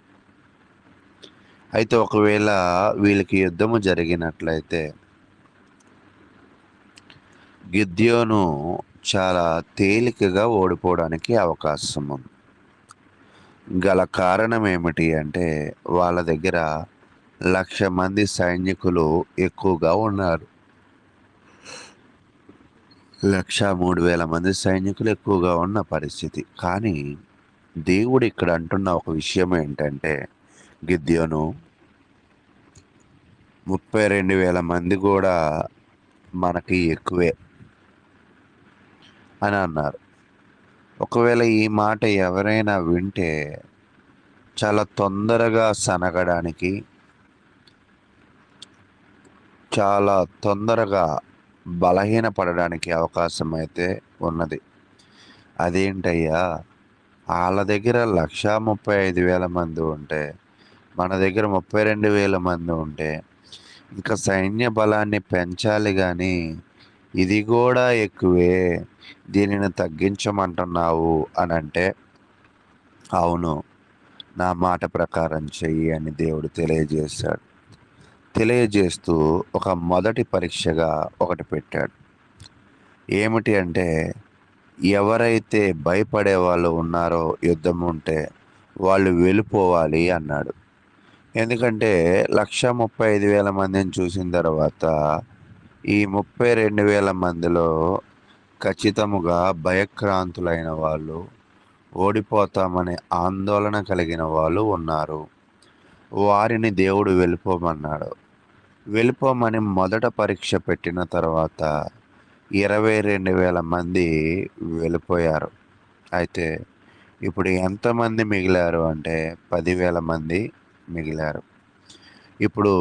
అయితే ఒకవేళ వీళ్ళకి యుద్ధము జరిగినట్లయితే గిద్యోను చాలా తేలికగా ఓడిపోవడానికి అవకాశం ఉంది. గల కారణం ఏమిటి అంటే, వాళ్ళ దగ్గర 1,00,000 మంది సైనికులు ఎక్కువగా ఉన్నారు. 1,03,000 మంది సైనికులు ఎక్కువగా ఉన్న పరిస్థితి. కానీ దేవుడు ఇక్కడ అంటున్న ఒక విషయం ఏంటంటే, గిద్యోను 32,000 మంది కూడా మనకి ఎక్కువే అని అన్నారు. ఒకవేళ ఈ మాట ఎవరైనా వింటే చాలా తొందరగా సనగడానికి, చాలా తొందరగా బలహీనపడడానికి అవకాశం అయితే ఉన్నది. అదేంటయ్యా, వాళ్ళ దగ్గర 1,35,000 మంది ఉంటే, మన దగ్గర 32,000 మంది ఉంటే, ఇంకా సైన్య బలాన్ని పెంచాలి కానీ ఇది కూడా ఎక్కువే, దీనిని తగ్గించమంటున్నావు అని అంటే, అవును, నా మాట ప్రకారం చెయ్యి అని దేవుడు తెలియజేశాడు. తెలియజేస్తూ ఒక మొదటి పరీక్షగా ఒకటి పెట్టాడు. ఏమిటి అంటే, ఎవరైతే భయపడే వాళ్ళు ఉన్నారో యుద్ధం ఉంటే వాళ్ళు వెళ్ళిపోవాలి అన్నాడు. ఎందుకంటే 1,35,000 మందిని చూసిన తర్వాత ఈ 32,000 మందిలో ఖచ్చితముగా భయక్రాంతులైన వాళ్ళు, ఓడిపోతామనే ఆందోళన కలిగిన వాళ్ళు ఉన్నారు. వారిని దేవుడు వెళ్ళిపోమన్నాడు. వెళ్ళిపోమని మొదట పరీక్ష పెట్టిన తర్వాత 22,000 మంది వెళ్ళిపోయారు. అయితే ఇప్పుడు ఎంతమంది మిగిలారు అంటే 10,000 మంది మిగిలారు. ఇప్పుడు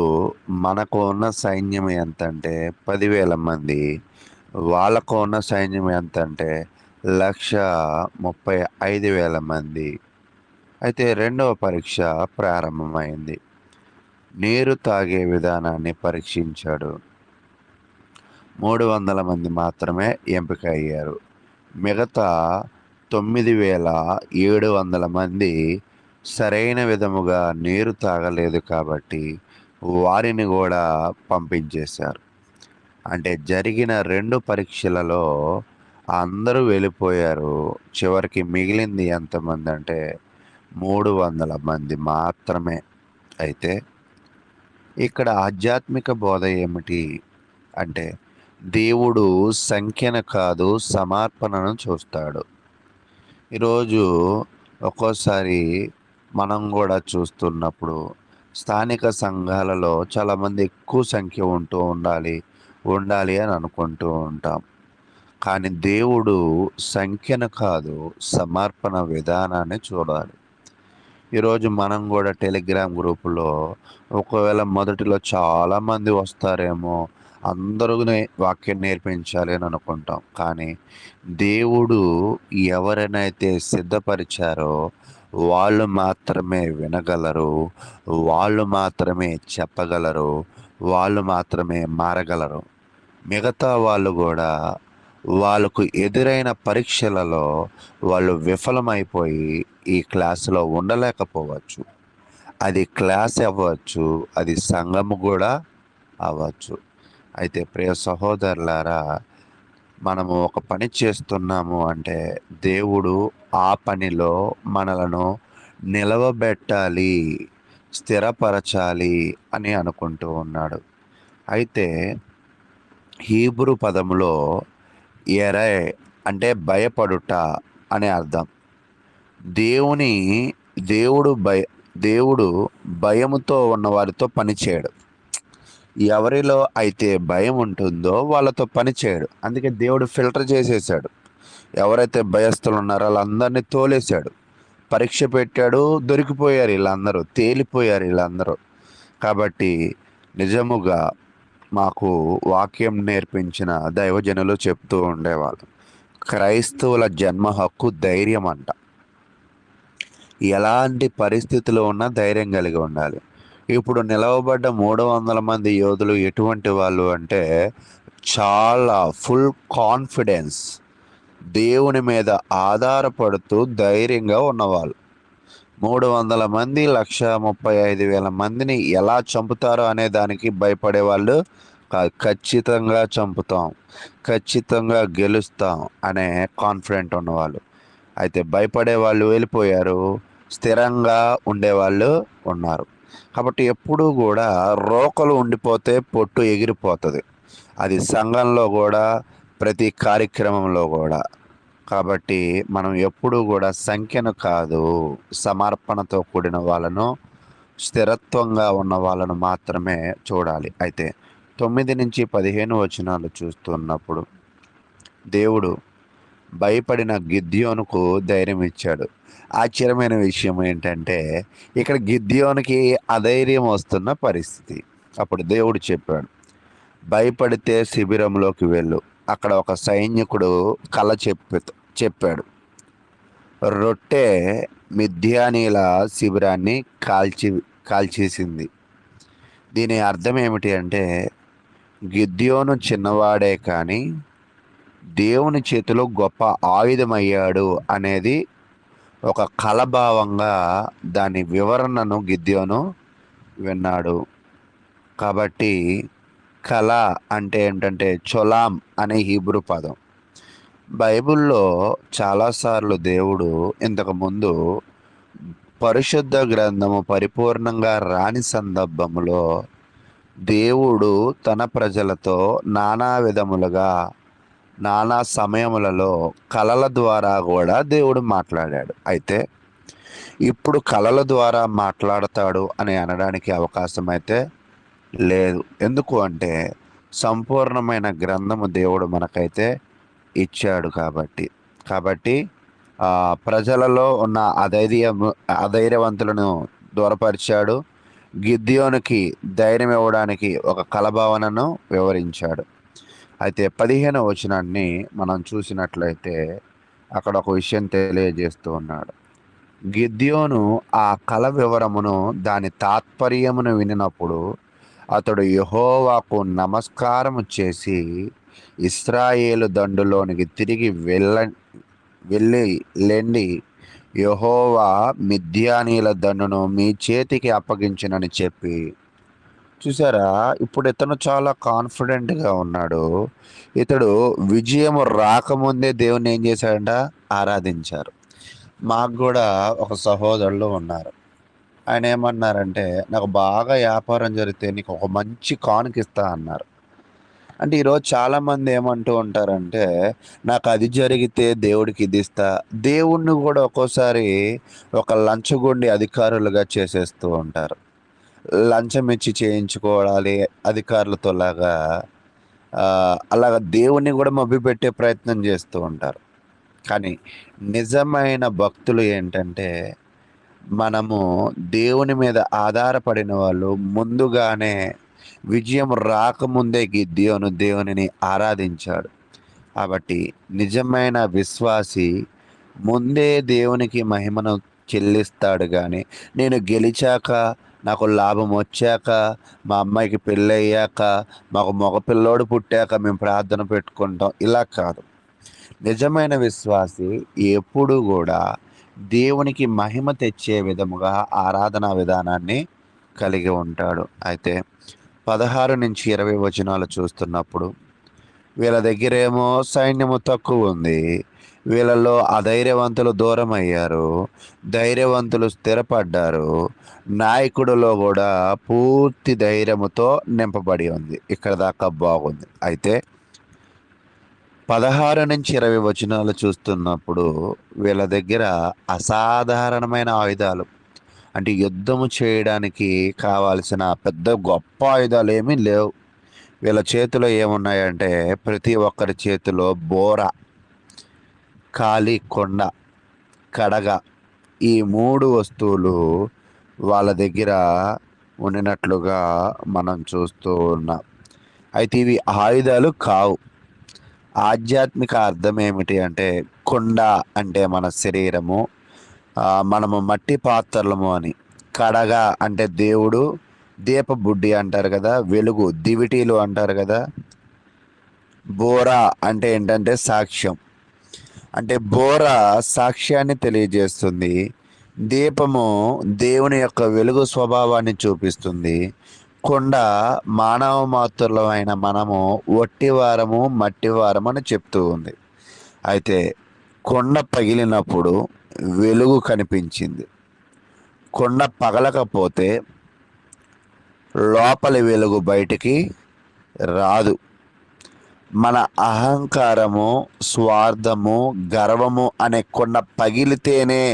మనకు ఉన్న సైన్యం ఎంత అంటే 10,000 మంది, వాళ్ళకు ఉన్న సైన్యం ఎంత అంటే 1,35,000 మంది. అయితే రెండవ పరీక్ష ప్రారంభమైంది. నీరు తాగే విధానాన్ని పరీక్షించాడు. 300 మంది మాత్రమే ఎంపిక అయ్యారు. మిగతా 9,700 మంది సరైన విధముగా నీరు తాగలేదు కాబట్టి వారిని కూడా పంపించేశారు. అంటే జరిగిన 2 పరీక్షలలో అందరూ వెళ్ళిపోయారు. చివరికి మిగిలింది ఎంతమంది అంటే 300 మంది మాత్రమే. అయితే ఇక్కడ ఆధ్యాత్మిక బోధ ఏమిటి అంటే, దేవుడు సంఖ్యను కాదు సమర్పణను చూస్తాడు. ఈరోజు ఒక్కోసారి మనం కూడా చూస్తున్నప్పుడు స్థానిక సంఘాలలో చాలామంది ఎక్కువ సంఖ్య ఉండాలి అని అనుకుంటూ ఉంటాం. కానీ దేవుడు సంఖ్యను కాదు సమర్పణ విధానాన్ని చూడాలి. ఈరోజు మనం కూడా టెలిగ్రామ్ గ్రూపులో ఒకవేళ మొదటిలో చాలామంది వస్తారేమో, అందరూ వాక్యం నేర్పించాలి అని అనుకుంటాం. కానీ దేవుడు ఎవరినైతే సిద్ధపరిచారో వాళ్ళు మాత్రమే వినగలరు, వాళ్ళు మాత్రమే చెప్పగలరు, వాళ్ళు మాత్రమే మారగలరు. మిగతా వాళ్ళు కూడా వాళ్ళకు ఎదురైన పరీక్షలలో వాళ్ళు విఫలమైపోయి ఈ క్లాసులో ఉండలేకపోవచ్చు. అది క్లాస్ అవ్వచ్చు, అది సంఘము కూడా అవ్వచ్చు. అయితే ప్రియ సహోదరులారా, మనము ఒక పని చేస్తున్నాము అంటే దేవుడు ఆ పనిలో మనలను నిలవబెట్టాలి, స్థిరపరచాలి అని అనుకుంటూ ఉన్నాడు. అయితే హీబ్రూ పదములో ఎరై అంటే భయపడుట అనే అర్థం. దేవుడు భయముతో ఉన్న వారితో పని చేయడు. ఎవరిలో అయితే భయం ఉంటుందో వాళ్ళతో పని చేయడు. అందుకే దేవుడు ఫిల్టర్ చేసేసాడు. ఎవరైతే భయస్థులు ఉన్నారో వాళ్ళందరినీ తోలేశాడు. పరీక్ష పెట్టాడు, దొరికిపోయారు వీళ్ళందరూ, తేలిపోయారు వీళ్ళందరూ. కాబట్టి నిజముగా మాకు వాక్యం నేర్పించిన దైవజనులు చెప్తూ ఉండేవాళ్ళు, క్రైస్తవుల జన్మ హక్కు ధైర్యం అంట. ఎలాంటి పరిస్థితిలో ఉన్నా ధైర్యం కలిగి ఉండాలి. ఇప్పుడు నిలవబడ్డ 300 మంది యోధులు ఎటువంటి వాళ్ళు అంటే చాలా ఫుల్ కాన్ఫిడెన్స్, దేవుని మీద ఆధారపడుతూ ధైర్యంగా ఉన్నవాళ్ళు. 300 మంది 1,35,000 మందిని ఎలా చంపుతారో అనే దానికి భయపడే వాళ్ళు కాదు. ఖచ్చితంగా చంపుతాం, ఖచ్చితంగా గెలుస్తాం అనే కాన్ఫిడెంట్ ఉన్నవాళ్ళు. అయితే భయపడే వాళ్ళు వెళ్ళిపోయారు, స్థిరంగా ఉండేవాళ్ళు ఉన్నారు. కాబట్టి ఎప్పుడూ కూడా రోకలు ఉండిపోతే పొట్టు ఎగిరిపోతుంది. అది సంఘంలో కూడా, ప్రతి కార్యక్రమంలో కూడా. కాబట్టి మనం ఎప్పుడూ కూడా సంఖ్యను కాదు, సమర్పణతో కూడిన వాళ్ళను, స్థిరత్వంగా ఉన్న వాళ్ళను మాత్రమే చూడాలి. అయితే 9 నుంచి 15 వచనాలు చూస్తున్నప్పుడు దేవుడు భయపడిన గిద్యోనుకు ధైర్యం ఇచ్చాడు. ఆశ్చర్యమైన విషయం ఏంటంటే ఇక్కడ గిద్యోనుకి అధైర్యం వస్తున్న పరిస్థితి. అప్పుడు దేవుడు చెప్పాడు, భయపడితే శిబిరంలోకి వెళ్ళు. అక్కడ ఒక సైనికుడు కల చెప్పాడు, రొట్టె మిద్యానీల శిబిరాన్ని కాల్చేసింది. దీని అర్థం ఏమిటి అంటే గిద్యోను చిన్నవాడే కానీ దేవుని చేతిలో గొప్ప ఆయుధమయ్యాడు అనేది ఒక కలభావంగా దాని వివరణను గిద్యోను విన్నాడు. కాబట్టి కళ అంటే ఏంటంటే చొలాం అనే హీబ్రూ పదం. బైబిల్లో చాలాసార్లు దేవుడు ఇంతకుముందు పరిశుద్ధ గ్రంథము పరిపూర్ణంగా రాని సందర్భంలో దేవుడు తన ప్రజలతో నానా విధములుగా, నానా సమయములలో కళల ద్వారా కూడా దేవుడు మాట్లాడాడు. అయితే ఇప్పుడు కళల ద్వారా మాట్లాడతాడు అని అనడానికి అవకాశం అయితే లేదు. ఎందుకు అంటే సంపూర్ణమైన గ్రంథము దేవుడు మనకైతే ఇచ్చాడు. కాబట్టి ప్రజలలో ఉన్న అధైర్యవంతులను దూరపరిచాడు. గిద్యోనుకి ధైర్యం ఇవ్వడానికి ఒక కలభావనను వివరించాడు. అయితే 15వ వచనాన్ని మనం చూసినట్లయితే అక్కడ ఒక విషయం తెలియజేస్తూ ఉన్నాడు. గిద్యోను ఆ కల వివరమును, దాని తాత్పర్యమును వినినప్పుడు అతడు యెహోవాకు నమస్కారము చేసి ఇశ్రాయేలు దండులోనికి తిరిగి వెళ్ళి యెహోవా మిద్యానీల దండును మీ చేతికి అప్పగించినని చెప్పి. చూసారా, ఇప్పుడు ఇతను చాలా కాన్ఫిడెంట్గా ఉన్నాడు. ఇతడు విజయం రాకముందే దేవుని ఏం చేశాడంట, ఆరాధించారు. మాకు కూడా ఒక సహోదరులు ఉన్నారు. ఆయన ఏమన్నారంటే నాకు బాగా వ్యాపారం జరిగితే నీకు ఒక మంచి కానుకిస్తా అన్నారు. అంటే ఈరోజు చాలామంది ఏమంటూ ఉంటారంటే నాకు అది జరిగితే దేవుడికి ఇది ఇస్తా. దేవుణ్ణి కూడా ఒక్కోసారి ఒక లంచగొండి అధికారులుగా చేసేస్తూ ఉంటారు. లంచం ఇచ్చి చేయించుకోవాలి అధికారులతో లాగా, అలాగా దేవుణ్ణి కూడా మభ్యపెట్టే ప్రయత్నం చేస్తూ ఉంటారు. కానీ నిజమైన భక్తులు ఏంటంటే మనము దేవుని మీద ఆధారపడిన వాళ్ళు ముందుగానే విజయం రాకముందే గిద్యోను దేవునిని ఆరాధించాడు. కాబట్టి నిజమైన విశ్వాసి ముందే దేవునికి మహిమను చెల్లిస్తాడు. కానీ నేను గెలిచాక, నాకు లాభం వచ్చాక, మా అమ్మాయికి పెళ్ళయ్యాక, మాకు మగపిల్లోడు పుట్టాక మేము ప్రార్థన పెట్టుకుంటాం, ఇలా కాదు. నిజమైన విశ్వాసి ఎప్పుడు కూడా దేవునికి మహిమ తెచ్చే విధముగా ఆరాధనా విధానాన్ని కలిగి ఉంటాడు. అయితే 16 నుంచి 20 వచనాలు చూస్తున్నప్పుడు వీళ్ళ దగ్గరేమో సైన్యము తక్కువ ఉంది, వీళ్ళలో అధైర్యవంతులు దూరం అయ్యారు, ధైర్యవంతులు స్థిరపడ్డారు, నాయకుడిలో కూడా పూర్తి ధైర్యముతో నింపబడి ఉంది. ఇక్కడ దాకా బాగుంది. అయితే 16 నుంచి 20 వచనాలు చూస్తున్నప్పుడు వీళ్ళ దగ్గర అసాధారణమైన ఆయుధాలు, అంటే యుద్ధము చేయడానికి కావాల్సిన పెద్ద గొప్ప ఆయుధాలు ఏమీ లేవు. వీళ్ళ చేతిలో ఏమున్నాయంటే ప్రతి ఒక్కరి చేతిలో బోర, కాలి కొండ, కడగ, ఈ 3 వస్తువులు వాళ్ళ దగ్గర ఉండినట్లుగా మనం చూస్తూ ఉన్నాం. అయితే ఇవి ఆయుధాలు కావు. ఆధ్యాత్మిక అర్థం ఏమిటి అంటే, కుండ అంటే మన శరీరము, మనము మట్టి పాత్రలము అని. కడగ అంటే దేవుడు, దీపబుడ్డి అంటారు కదా, వెలుగు, దివిటీలు అంటారు కదా. బోర అంటే ఏంటంటే సాక్ష్యం, అంటే బోర సాక్ష్యాన్ని తెలియజేస్తుంది. దీపము దేవుని యొక్క వెలుగు స్వభావాన్ని చూపిస్తుంది. కుండ మానవ మాతృలమైన మనము ఒట్టివారము మట్టివారము అని చెప్తూ ఉంది. అయితే కొండ పగిలినప్పుడు వెలుగు కనిపించింది. కొండ పగలకపోతే లోపలి వెలుగు బయటికి రాదు. మన అహంకారము, స్వార్థము, గర్వము అనే కొండ పగిలితేనే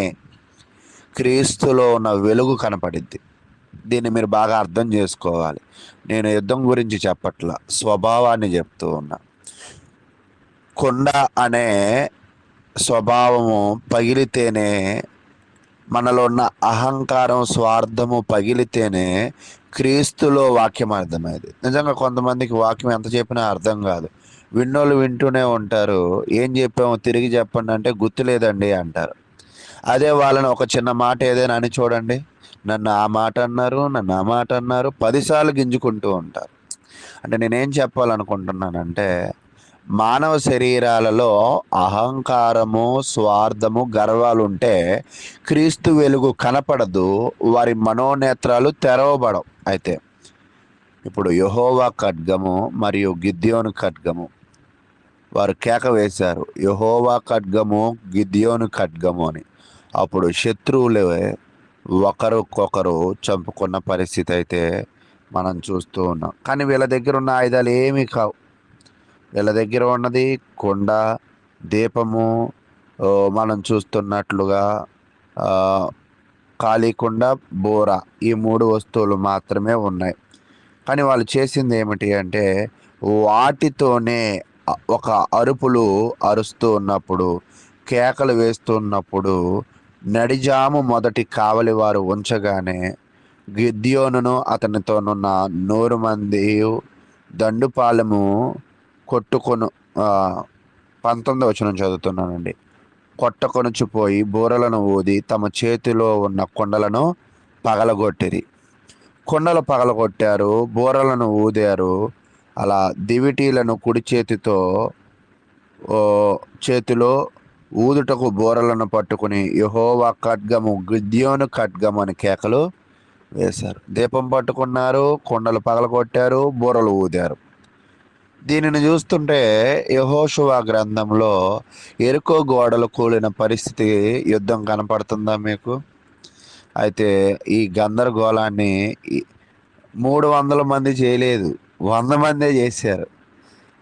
క్రీస్తులో ఉన్న వెలుగు కనపడిద్ది. దీన్ని మీరు బాగా అర్థం చేసుకోవాలి. నేను యుద్ధం గురించి చెప్పట్ల, స్వభావాన్ని చెప్తూ ఉన్నా. కొండ అనే స్వభావము పగిలితేనే, మనలో ఉన్న అహంకారం, స్వార్థము పగిలితేనే క్రీస్తులో వాక్యం అర్థమైంది. నిజంగా కొంతమందికి వాక్యం ఎంత చెప్పినా అర్థం కాదు. విన్నోళ్ళు వింటూనే ఉంటారు. ఏం చెప్పామో తిరిగి చెప్పండి అంటే గుర్తులేదండి అంటారు. అదే వాళ్ళని ఒక చిన్న మాట ఏదైనా అని చూడండి, నన్ను ఆ మాట అన్నారు, నన్ను ఆ మాట అన్నారు, 10 సార్లు గింజుకుంటూ ఉంటారు. అంటే నేనేం చెప్పాలనుకుంటున్నానంటే, మానవ శరీరాలలో అహంకారము, స్వార్థము, గర్వాలు ఉంటే క్రీస్తు వెలుగు కనపడదు, వారి మనోనేత్రాలు తెరవబడవు. అయితే ఇప్పుడు యెహోవా ఖడ్గము మరియు గిద్యోను ఖడ్గము, వారు కేక వేశారు, యెహోవా ఖడ్గము, గిద్యోను ఖడ్గము అని. అప్పుడు శత్రువులే ఒకరికొకరు చంపుకున్న పరిస్థితి అయితే మనం చూస్తూ ఉన్నాం. కానీ వీళ్ళ దగ్గర ఉన్న ఆయుధాలు ఏమీ కావు. వీళ్ళ దగ్గర ఉన్నది కొండ, దీపము, మనం చూస్తున్నట్లుగా కాళీకుండ, బోర, ఈ 3 వస్తువులు మాత్రమే ఉన్నాయి. కానీ వాళ్ళు చేసింది ఏమిటి అంటే, వాటితోనే ఒక అరుపులు అరుస్తూ ఉన్నప్పుడు, కేకలు వేస్తున్నప్పుడు, నడిజాము మొదటి కావలి వారు ఉంచగానే గిద్యోనును అతనితోనున్న 100 మంది దండుపాలెము కొట్టుకొను 19వ వచనం చదువుతున్నానండి. కొట్టకొనుచుపోయి బూరలను ఊది తమ చేతిలో ఉన్న కొండలను పగలగొట్టిరి. కొండలు పగలగొట్టారు, బూరలను ఊదారు. అలా దివిటీలను కుడి చేతిలో ఊదుటకు బూరలను పట్టుకుని యెహోవా ఖడ్గము, గిద్యోను ఖడ్గము అని కేకలు వేశారు. దీపం పట్టుకున్నారు, కొండలు పగలగొట్టారు, బూరలు ఊదారు. దీనిని చూస్తుంటే యెహోషువ గ్రంథంలో యెరికో గోడలు కూలిన పరిస్థితి, యుద్ధం కనపడుతుందా మీకు? అయితే ఈ గందరగోళాన్ని 300 మంది చేయలేదు, 100 మందే చేశారు.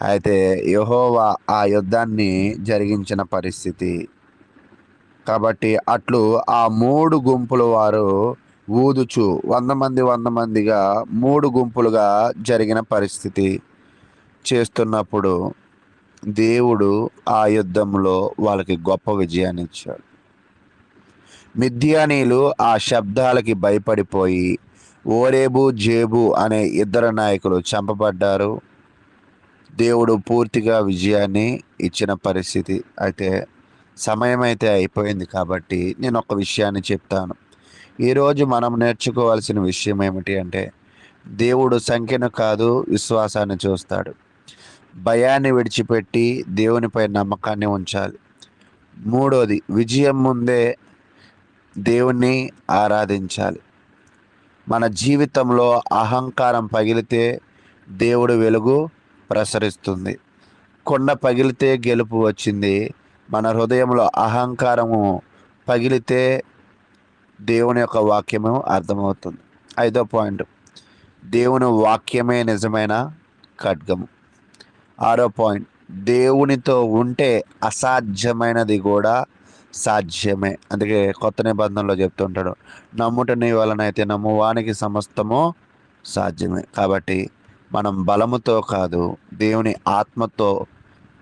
అయితే యెహోవా ఆ యుద్ధాన్ని జరిగించిన పరిస్థితి. కాబట్టి అట్లు ఆ 3 గుంపుల వారు ఊదుచు 100 మందిగా 3 గుంపులుగా జరిగిన పరిస్థితి చేస్తున్నప్పుడు దేవుడు ఆ యుద్ధంలో వాళ్ళకి గొప్ప విజయాన్ని ఇచ్చాడు. మిద్యానీయులు ఆ శబ్దాలకి భయపడిపోయి ఓరేబు, జేబు అనే 2 నాయకులు చంపబడ్డారు. దేవుడు పూర్తిగా విజయాన్ని ఇచ్చిన పరిస్థితి. అయితే సమయం అయితే అయిపోయింది కాబట్టి నేను ఒక విషయాన్ని చెప్తాను. ఈరోజు మనం నేర్చుకోవాల్సిన విషయం ఏమిటి అంటే, దేవుడు సంఖ్యను కాదు విశ్వాసాన్ని చూస్తాడు. భయాన్ని విడిచిపెట్టి దేవునిపై నమ్మకాన్ని ఉంచాలి. 3వది, విజయం ముందే దేవుణ్ణి ఆరాధించాలి. మన జీవితంలో అహంకారం పగిలితే దేవుడు వెలుగు ప్రసరిస్తుంది. కొండ పగిలితే గెలుపు వచ్చింది. మన హృదయంలో అహంకారము పగిలితే దేవుని యొక్క వాక్యము అర్థమవుతుంది. 5వ పాయింట్, దేవుని వాక్యమే నిజమైన ఖడ్గము. 6వ పాయింట్, దేవునితో ఉంటే అసాధ్యమైనది కూడా సాధ్యమే. అందుకే కొత్త నిబంధనలో చెప్తుంటాడు, నమ్ముట నీ వలనైతే నమ్మువానికి సమస్తము సాధ్యమే. కాబట్టి మనం బలముతో కాదు, దేవుని ఆత్మతో,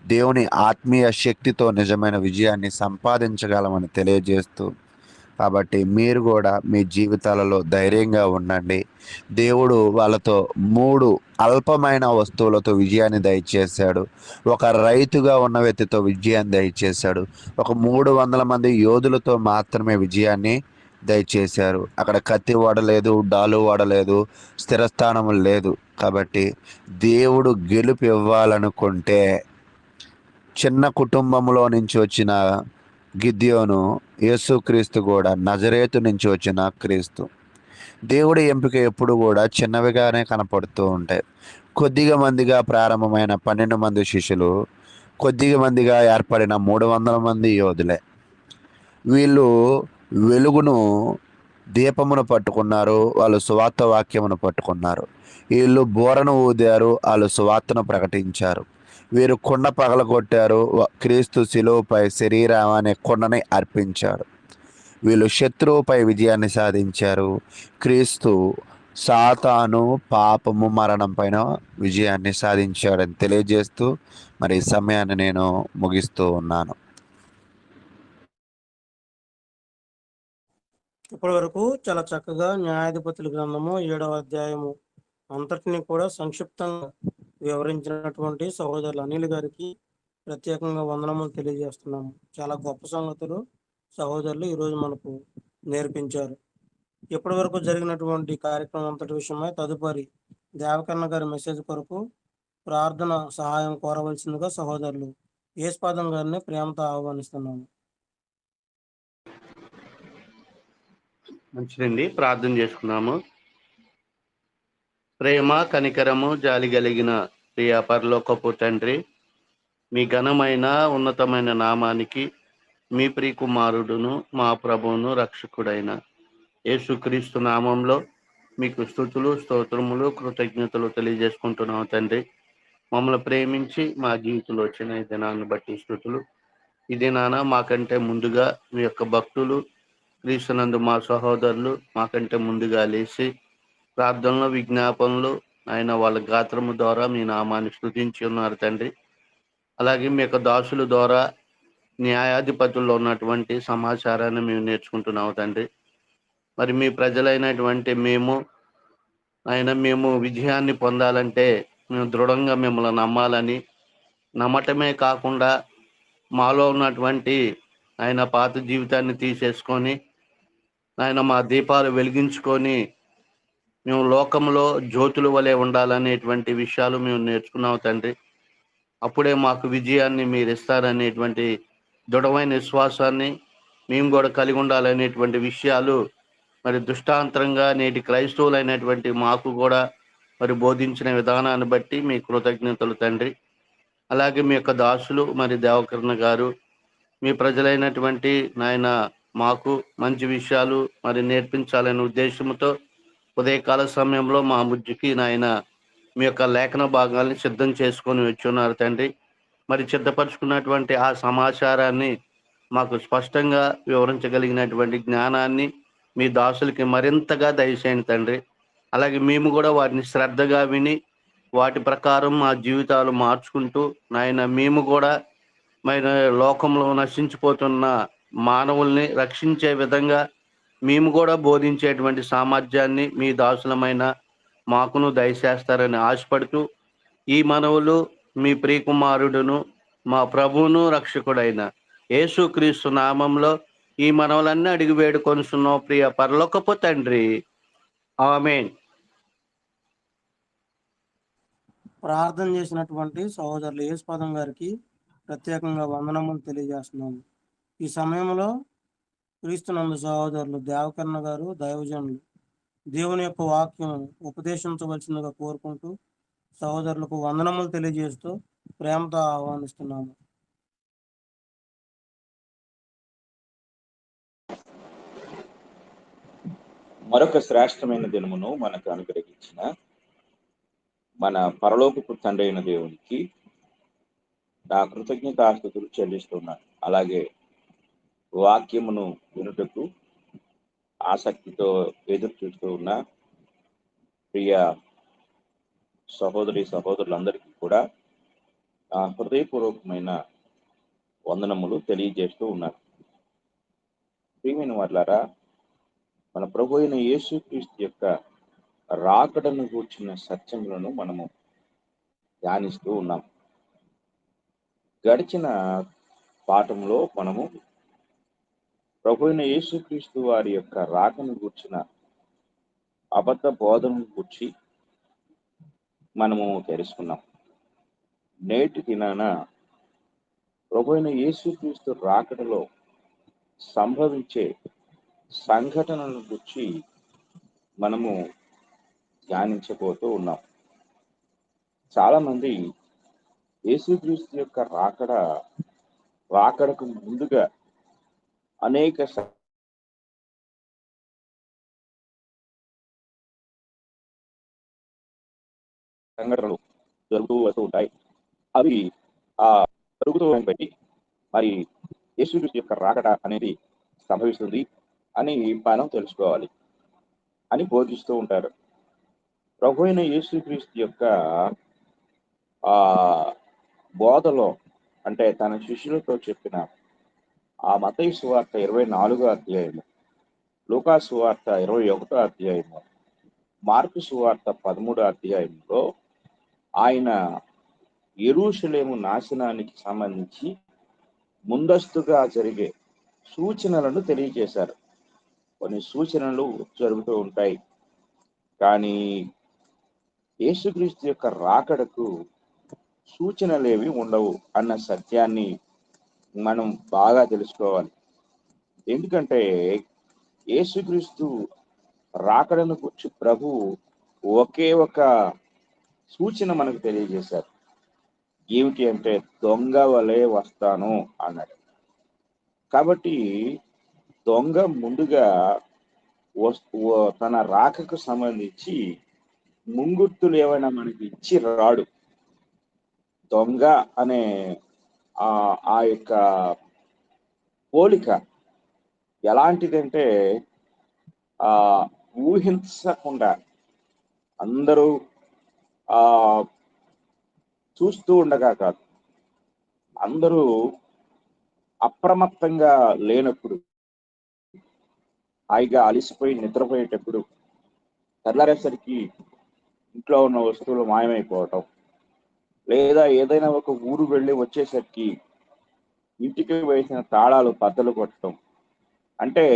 దేవుని ఆత్మీయ శక్తితో నిజమైన విజయాన్ని సంపాదించగలమని తెలియజేస్తూ కాబట్టి మీరు కూడా మీ జీవితాలలో ధైర్యంగా ఉండండి. దేవుడు వాళ్ళతో 3 అల్పమైన వస్తువులతో విజయాన్ని దయచేశాడు. ఒక రైతుగా ఉన్న వ్యక్తితో విజయాన్ని దయచేశాడు. ఒక 300 మంది యోధులతో మాత్రమే విజయాన్ని దయచేశారు. అక్కడ కత్తి వాడలేదు, డాలు వాడలేదు, స్థిరస్థానం లేదు. కాబట్టి దేవుడు గెలుపు ఇవ్వాలనుకుంటే చిన్న కుటుంబంలో నుంచి వచ్చిన గిద్యోను, యేసుక్రీస్తు కూడా నజరేతు నుంచి వచ్చిన క్రీస్తు. దేవుడి ఎంపిక ఎప్పుడు కూడా చిన్నవిగానే కనపడుతూ ఉంటాయి. కొద్దిగా మందిగా ప్రారంభమైన 12 మంది శిష్యులు, కొద్దిగా మందిగా ఏర్పడిన 300 మంది యోధులే. వీళ్ళు వెలుగును, దీపమును పట్టుకున్నారు, వాళ్ళు సువార్త వాక్యమును పట్టుకున్నారు. వీళ్ళు బోరను ఊదారు, వాళ్ళు సువార్తను ప్రకటించారు. వీరు కుండ పగలగొట్టారు, క్రీస్తు శిలువపై శరీరం అనే కుండని అర్పించారు. వీళ్ళు శత్రువుపై విజయాన్ని సాధించారు. క్రీస్తు సాతాను, పాపము, మరణం పైన విజయాన్ని సాధించాడని తెలియజేస్తూ మరి ఈ సమయాన్ని నేను ముగిస్తూ ఉన్నాను. ఇప్పటి వరకు చాలా చక్కగా న్యాయాధిపతుల గ్రంథము 7వ అధ్యాయము అంతటిని కూడా సంక్షిప్తంగా వివరించినటువంటి సహోదరులు అనిల్ గారికి ప్రత్యేకంగా వందనములు తెలియజేస్తున్నాము. చాలా గొప్ప సంగతులు సహోదరులు ఈరోజు మనకు నేర్పించారు. ఇప్పటి వరకు జరిగినటువంటి కార్యక్రమం అంతటి విషయమై తదుపరి దేవకర్ణ గారి మెసేజ్ కొరకు ప్రార్థన సహాయం కోరవలసిందిగా సహోదరులు యేసుపాదం గారిని ప్రేమతో ఆహ్వానిస్తున్నాము. మంచిదండి, ప్రార్థన చేసుకున్నాము. ప్రేమ, కనికరము, జాలి కలిగిన ప్రియ పరలోకపు తండ్రి, మీ ఘనమైన ఉన్నతమైన నామానికి మీ ప్రియ కుమారుడును మా ప్రభువును రక్షకుడైన యేసుక్రీస్తు నామంలో మీకు స్తుతులు, స్తోత్రములు, కృతజ్ఞతలు తెలియజేసుకుంటున్నాం తండ్రి. మమ్మల్ని ప్రేమించి మా జీవితంలో వచ్చిన ఈ దినాన్ని బట్టి స్తుతులు. ఈ దినాన మాకంటే ముందుగా మీ యొక్క భక్తులు క్రీస్తునందు మా సహోదరులు మాకంటే ముందుగా లేచి ప్రార్థనలు, విజ్ఞాపనలు ఆయన వాళ్ళ గాత్రము ద్వారా మీ నామాన్ని స్తుతించి ఉన్నారు తండ్రి. అలాగే మీ యొక్క దాసుల ద్వారా న్యాయాధిపతుల్లో ఉన్నటువంటి సమాచారాన్ని మేము నేర్చుకుంటున్నాము తండ్రి. మరి మీ ప్రజలైనటువంటి మేము విజయాన్ని పొందాలంటే మేము దృఢంగా మిమ్మల్ని నమ్మాలని, నమ్మటమే కాకుండా మాలో ఉన్నటువంటి ఆయన పాత జీవితాన్ని తీసేసుకొని ఆయన మా దీపాలు వెలిగించుకొని మేము లోకంలో జ్యోతుల వలె ఉండాలనేటువంటి విషయాలు మేము నేర్చుకున్నాం తండ్రి. అప్పుడే మాకు విజయాన్ని మీరు ఇస్తారనేటువంటి దృఢమైన విశ్వాసాన్ని మేము కూడా కలిగి ఉండాలనేటువంటి విషయాలు మరి దృష్టాంతరంగా నేటి క్రైస్తవులైనటువంటి మాకు కూడా మరి బోధించిన విధానాన్ని బట్టి మీ కృతజ్ఞతలు తండ్రి. అలాగే మీ యొక్క దాసులు మరి దేవకర్ణ గారు మీ ప్రజలైనటువంటి నాయన మాకు మంచి విషయాలు మరి నేర్పించాలనే ఉద్దేశంతో ఉదయకాల సమయంలో మా బుద్ధికి నాయన మీ యొక్క లేఖన భాగాల్ని సిద్ధం చేసుకొని వచ్చున్నారు తండ్రి. మరి సిద్ధపరచుకున్నటువంటి ఆ సమాచారాన్ని మాకు స్పష్టంగా వివరించగలిగినటువంటి జ్ఞానాన్ని మీ దాసులకి మరింతగా దయచేయండి తండ్రి. అలాగే మేము కూడా వాటిని శ్రద్ధగా విని వాటి ప్రకారం మా జీవితాలు మార్చుకుంటూ నాయన మేము కూడా మరి లోకంలో నశించిపోతున్న మానవుల్ని రక్షించే విధంగా మేము కూడా బోధించేటువంటి సామర్థ్యాన్ని మీ దాసులమైన మాకును దయచేస్తారని ఆశపడుతూ ఈ మనవులు మీ ప్రియకుమారుడును మా ప్రభువును రక్షకుడైన యేసుక్రీస్తు నామంలో ఈ మనవులన్నీ అడిగి వేడుకొనుచున్నాం ప్రియ పరలోకపు తండ్రి, ఆమేన్. ప్రార్థన చేసినటువంటి సహోదరులు యేసుపాదం గారికి ప్రత్యేకంగా వందనములు తెలియజేస్తున్నాము. ఈ సమయంలో క్రీస్తునందు సహోదరులు దేవకర్ణ గారు దైవజనులు దేవుని యొక్క వాక్యం ఉపదేశించవలసిందిగా కోరుకుంటూ సహోదరులకు వందనములు తెలియజేస్తూ ప్రేమతో ఆహ్వానిస్తున్నాము. మరొక శ్రేష్టమైన దినమును మనకు అనుగ్రహించిన మన పరలోకపు తండ్రి అయిన దేవునికి నా కృతజ్ఞతాస్తుతులు చెల్లిస్తున్నాను. అలాగే వాక్యమును వినుటకు ఆసక్తితో ఎదురు చూస్తూ ఉన్న ప్రియ సహోదరులందరికీ కూడా నా హృదయపూర్వకమైన వందనములు తెలియజేస్తూ ఉన్నాను. ప్రియమైన వారులారా, మన ప్రభు అయిన యేసుక్రీస్తు యొక్క రాకడను కూర్చున్న సత్యములను మనము ధ్యానిస్తూ ఉన్నాం. గడిచిన పాఠంలో మనము ప్రభు అయిన యేసుక్రీస్తు వారి యొక్క రాకను కూర్చున్న అబద్ధ బోధనను కూర్చి మనము తెలుసుకున్నాం. నేటి దినాన ప్రభు అయిన యేసుక్రీస్తు రాకడలో సంభవించే సంఘటనలను గురించి మనము ధ్యానించబోతూ ఉన్నాం. చాలా మంది యేసుక్రీస్తు యొక్క రాకడకు ముందుగా అనేక సంఘటనలు జరుగుతూ వస్తూ ఉంటాయి. అవి జరుగుతూ బట్టి మరి యేసుక్రీస్తు యొక్క రాకడ అనేది సంభవిస్తుంది అని మనం తెలుసుకోవాలి అని బోధిస్తూ ఉంటారు. ప్రభు అయిన యేసుక్రీస్తు యొక్క బోధలో అంటే తన శిష్యులతో చెప్పిన ఆ మత్తయి సువార్త 24వ అధ్యాయము, లూకా సువార్త 21వ అధ్యాయము, మార్కు సువార్త 13వ అధ్యాయంలో ఆయన యెరూషలేము నాశనానికి సంబంధించి ముందస్తుగా జరిగే సూచనలను తెలియజేశారు. కొన్ని సూచనలు జరుగుతూ ఉంటాయి, కానీ యేసుక్రీస్తు యొక్క రాకడకు సూచనలేవి ఉండవు అన్న సత్యాన్ని మనం బాగా తెలుసుకోవాలి. ఎందుకంటే యేసుక్రీస్తు రాకడను గురించి ప్రభు ఒకే ఒక సూచన మనకు తెలియజేశారు. ఏమిటి అంటే దొంగ వలె వస్తాను అన్నాడు. కాబట్టి దొంగ ముందుగా తన రాకకు సంబంధించి ముంగుర్తులు ఏమైనా మనకి ఇచ్చి రాడు. దొంగ అనే ఆ యొక్క పోలిక ఎలాంటిదంటే ఊహించకుండా అందరూ చూస్తూ ఉండగా కాదు, అందరూ అప్రమత్తంగా లేనప్పుడు, హాయిగా అలిసిపోయి నిద్రపోయేటప్పుడు తెల్లారేసరికి ఇంట్లో ఉన్న వస్తువులు మాయమైపోవటం, లేదా ఏదైనా ఒక ఊరు వెళ్ళి వచ్చేసరికి ఇంటికి వేసిన తాళాలు బద్దలు కొట్టడం, అంటే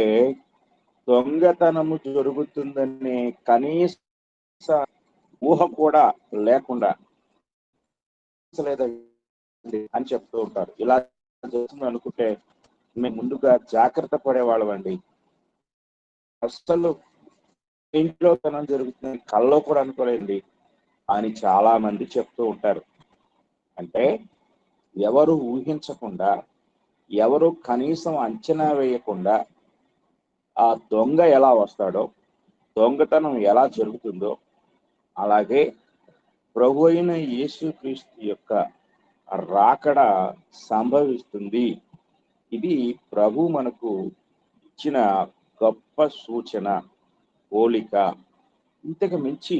దొంగతనము జరుగుతుందనే కనీస ఊహ కూడా లేకుండా అని చెప్తూ ఉంటారు. ఇలా జరుగుతుంది అనుకుంటే మేము ముందుగా జాగ్రత్త పడేవాళ్ళం అండి. అసలు ఇంట్లో తనం జరుగుతుంది కల్లో కూడా అనుకోలేండి అని చాలా మంది చెప్తూ ఉంటారు. అంటే ఎవరు ఊహించకుండా, ఎవరు కనీసం అంచనా వేయకుండా ఆ దొంగ ఎలా వస్తాడో, దొంగతనం ఎలా జరుగుతుందో, అలాగే ప్రభు అయిన యేసుక్రీస్తు యొక్క రాకడ సంభవిస్తుంది. ఇది ప్రభు మనకు ఇచ్చిన గొప్ప సూచన, పోలిక. ఇంతకు మించి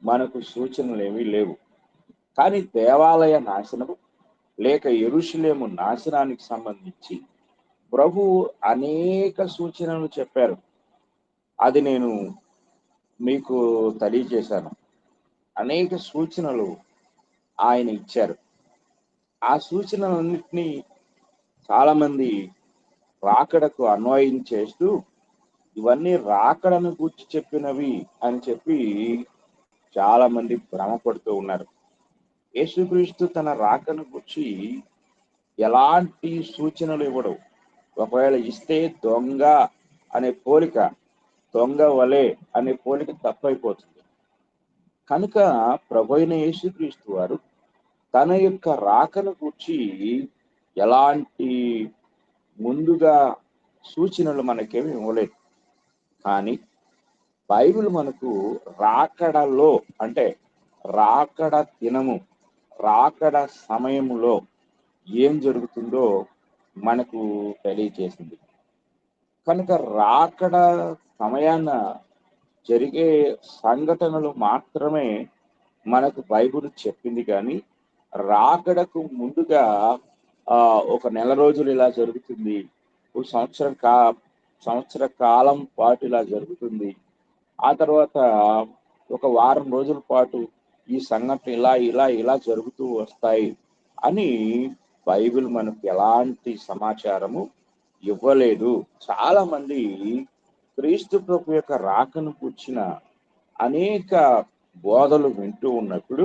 మనకు సూచనలు ఏమీ లేవు. కానీ దేవాలయ నాశనము లేక యెరూషలేము నాశనానికి సంబంధించి ప్రభు అనేక సూచనలు చెప్పారు. అది నేను మీకు తెలియజేశాను. అనేక సూచనలు ఆయన ఇచ్చారు. ఆ సూచనలన్నింటినీ చాలా మంది రాకడకు అన్వయం చేస్తూ ఇవన్నీ రాకడను గురించి చెప్పినవి అని చెప్పి చాలా మంది భ్రమపడుతూ ఉన్నారు. యేసుక్రీస్తు తన రాకను గురించి ఎలాంటి సూచనలు ఇవ్వడు. ఒకవేళ ఇస్తే దొంగ అనే పోలిక, దొంగ వలె అనే పోలిక తప్పైపోతుంది. కనుక ప్రభు అయిన యేసుక్రీస్తు వారు తన యొక్క రాకను గురించి ఎలాంటి ముందుగా సూచనలు మనకేమి ఇవ్వలేదు. కానీ బైబిల్ మనకు రాకడలో, అంటే రాకడ దినము, రాకడ సమయంలో ఏం జరుగుతుందో మనకు తెలియజేసింది. కనుక రాకడ సమయాన జరిగే సంఘటనలు మాత్రమే మనకు బైబిల్ చెప్పింది. కానీ రాకడకు ముందుగా ఒక నెల రోజులు ఇలా జరుగుతుంది, ఒక సంవత్సరం సంవత్సర కాలం పాటు ఇలా జరుగుతుంది. ఆ తర్వాత ఒక వారం రోజుల పాటు ఈ సంఘటన ఇలా ఇలా ఇలా జరుగుతూ వస్తాయి అని బైబిల్ మనకు ఎలాంటి సమాచారము ఇవ్వలేదు. చాలా మంది క్రీస్తు ప్రభు యొక్క రాకను కూర్చిన అనేక బోధలు వింటూ ఉన్నప్పుడు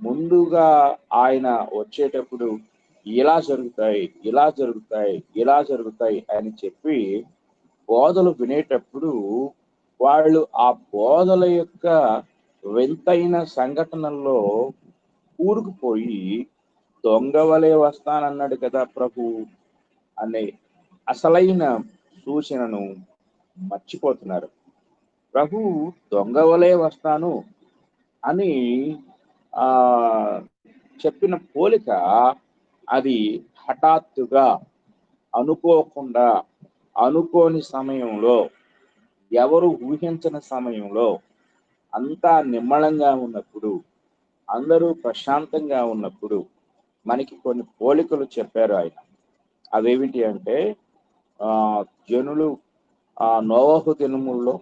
ముందుగా ఆయన వచ్చేటప్పుడు ఇలా జరుగుతాయి, ఇలా జరుగుతాయి, ఇలా జరుగుతాయి అని చెప్పి బోధలు వినేటప్పుడు వాళ్ళు ఆ బోధల యొక్క వింతైన సంఘటనల్లో కూరుకుపోయి దొంగ వలె వస్తానన్నాడు కదా ప్రభు అనే అసలైన సూచనను మర్చిపోతున్నారు. ప్రభు దొంగ వలె వస్తాను అని ఆ చెప్పిన పోలిక అది హఠాత్తుగా, అనుకోకుండా, అనుకోని సమయంలో, ఎవరు ఊహించని సమయంలో, అంతా నిమ్మళంగా ఉన్నప్పుడు, అందరూ ప్రశాంతంగా ఉన్నప్పుడు మనకి కొన్ని పోలికలు చెప్పారు ఆయన. అవేమిటి అంటే జనులు నోవహు దినముల్లో